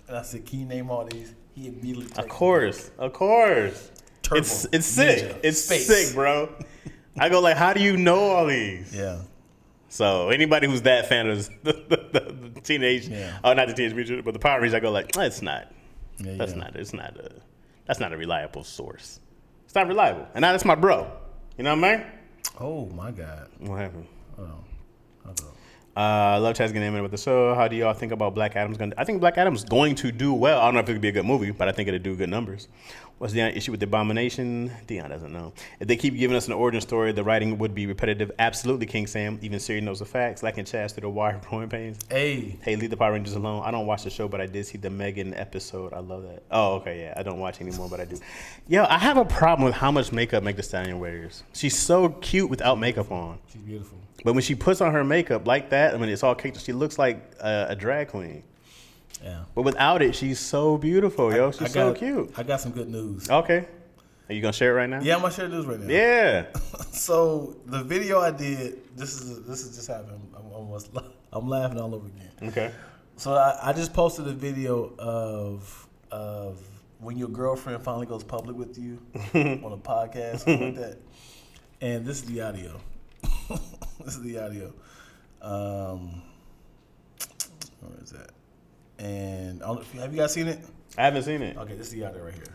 S3: And I said, can you name all these? He immediately texted
S2: Of course.
S3: Turbo,
S2: It's sick.
S3: Ninja,
S2: It's
S3: Space.
S2: sick, bro. I go like, how do you know all these?
S3: Yeah.
S2: So anybody who's that fan of the teenage, not the Teenage Mutant, but the Power Rangers, I go like, it's not. That's not a reliable source. It's not reliable. And now that's my bro. You know what I mean?
S3: Oh my God.
S2: What happened?
S3: Oh.
S2: Love Chaz getting in with the show. How do y'all think about Black Adam's I think Black Adam's going to do well. I don't know if it could be a good movie, but I think it'll do good numbers. What's the issue with the Abomination? Dion doesn't know. If they keep giving us an origin story, the writing would be repetitive. Absolutely, King Sam. Even Siri knows the facts. Like in Chaz through the wire, growing pains.
S3: Hey,
S2: leave the Power Rangers alone. I don't watch the show, but I did see the Megan episode. I love that. Oh, okay, yeah. I don't watch anymore, but I do. Yo, I have a problem with how much makeup Meg Thee Stallion wears. She's so cute without makeup on.
S3: she's beautiful.
S2: But when she puts on her makeup like that, I mean, it's all caked. She looks like a drag queen.
S3: Yeah.
S2: But without it, she's so beautiful, yo. She's so cute.
S3: I got some good news.
S2: Okay. Are you going to share it right now?
S3: Yeah, I'm going to share news right now.
S2: Yeah.
S3: So the video I did, this is just happened. I'm laughing all over again.
S2: Okay.
S3: So I just posted a video of when your girlfriend finally goes public with you on a podcast, something like that. And this is the audio. This is the audio. Where is that? And have you guys seen it?
S2: I haven't seen it.
S3: Okay, this is the audio right here.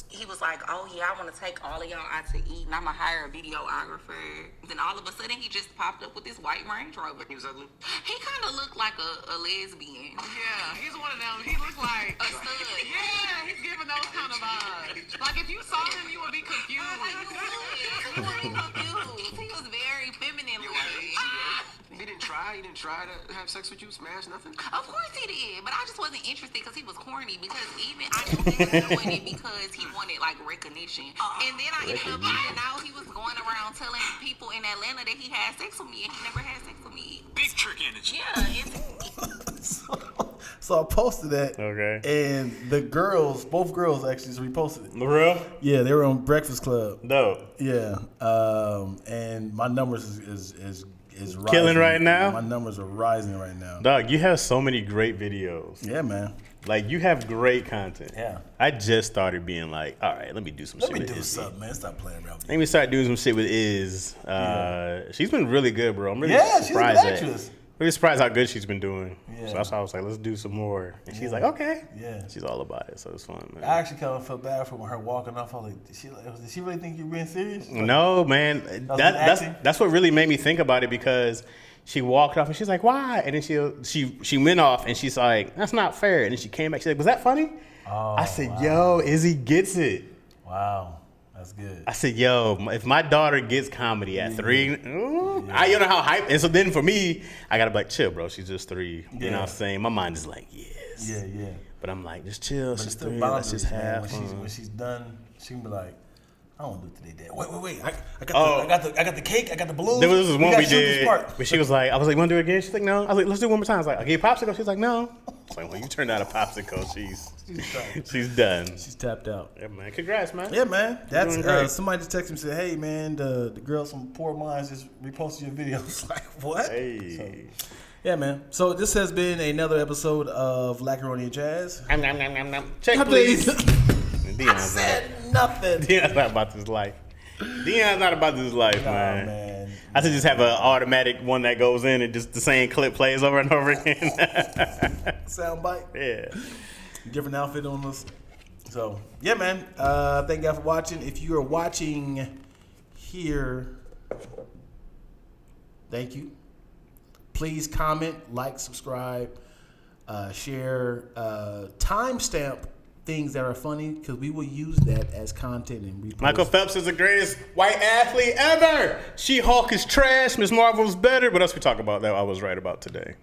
S5: He was like, oh yeah, I want to take all of y'all out to eat and I'm going to hire a videographer. Then all of a sudden he just popped up with this white Range Rover. He was ugly. He kind of looked like a lesbian.
S6: Yeah, he's one of them. He looks like
S5: A stud.
S6: Yeah, he's giving those kind of vibes. Like if you saw him, you would be confused.
S5: He wasn't confused. He was very feminine looking.
S7: He didn't try to have sex with you, smash nothing?
S5: Of course he did, but I just wasn't interested because he was corny. Because even I knew he was doing it because he wanted like recognition. And then I ended up finding out he was going around telling people in Atlanta that he had sex with me, and he never had sex with me.
S7: Big trick energy.
S5: Yeah.
S3: So I posted that.
S2: Okay.
S3: And the girls, both girls actually reposted it.
S2: For real?
S3: Yeah, they were on Breakfast Club.
S2: No.
S3: Yeah. And my numbers is rising.
S2: Killing right now?
S3: My numbers are rising right now.
S2: Dog, you have so many great videos.
S3: Yeah, man.
S2: Like, you have great content.
S3: Yeah.
S2: I just started being like, all right, let me do some shit
S3: Let me
S2: with
S3: do
S2: Izzy.
S3: something, man. Stop playing around with
S2: Let me start doing some shit with Iz. She's been really good, bro. I'm really
S3: Yeah, she's a good
S2: surprised
S3: actress.
S2: Really surprised how good she's been doing.
S3: Yeah.
S2: So that's why I was like, let's do some more. And she's like, okay.
S3: Yeah.
S2: She's all about it, so it's fun, man.
S3: I actually kind of felt bad for her walking off. I was like, did she really think you're being serious?
S2: No, man. That's what really made me think about it, because she walked off and she's like, why? And then she went off and she's like, that's not fair. And then she came back. She's like, was that funny?
S3: Oh,
S2: I said, yo, Izzy gets it.
S3: Wow. That's good.
S2: I said, yo, if my daughter gets comedy at 3, you know how hype. And so then for me, I got to be like, chill, bro. She's just 3. You know what I'm saying? My mind is like, yes.
S3: Yeah.
S2: But I'm like, just chill.
S3: But
S2: She's
S3: still
S2: 3. Let's just
S3: boundaries, man.
S2: have fun.
S3: When she's done, she can be like, I don't do it today, Dad. Wait. I got the cake. I got the balloons.
S2: There was this one we
S3: shoot this
S2: did,
S3: part.
S2: but she was like, I was like, want to do it again? She's like, no. I was like, let's do it one more time. I was like, I gave popsicle. She's like, no. I was like, well, you turned out a popsicle. She's done.
S1: She's tapped out.
S2: Yeah, man. Congrats, man.
S3: Yeah, man. That's
S2: doing great.
S3: somebody just texted me and said, "Hey, man, the girls from Poor Minds just reposted your video." It's like, what?
S2: Hey.
S3: So,
S1: Yeah, man.
S3: so this has been another episode of Lackaroni and Chaz.
S2: Check, please.
S3: I
S2: Dion's
S3: said nothing.
S2: Dion's not about this life. Dion's not about this life,
S3: Nah,
S2: man.
S3: man.
S2: I should just have an automatic one that goes in and just the same clip plays over and over again.
S3: Soundbite.
S2: Yeah.
S3: Different outfit on us. So, yeah, man. Thank God for watching. If you are watching here, thank you. Please comment, like, subscribe, share, timestamp things that are funny because we will use that as content and repost.
S2: Michael Phelps is the greatest white athlete ever. She-Hulk is trash. Miss Marvel's better. What else we talk about that I was right about today?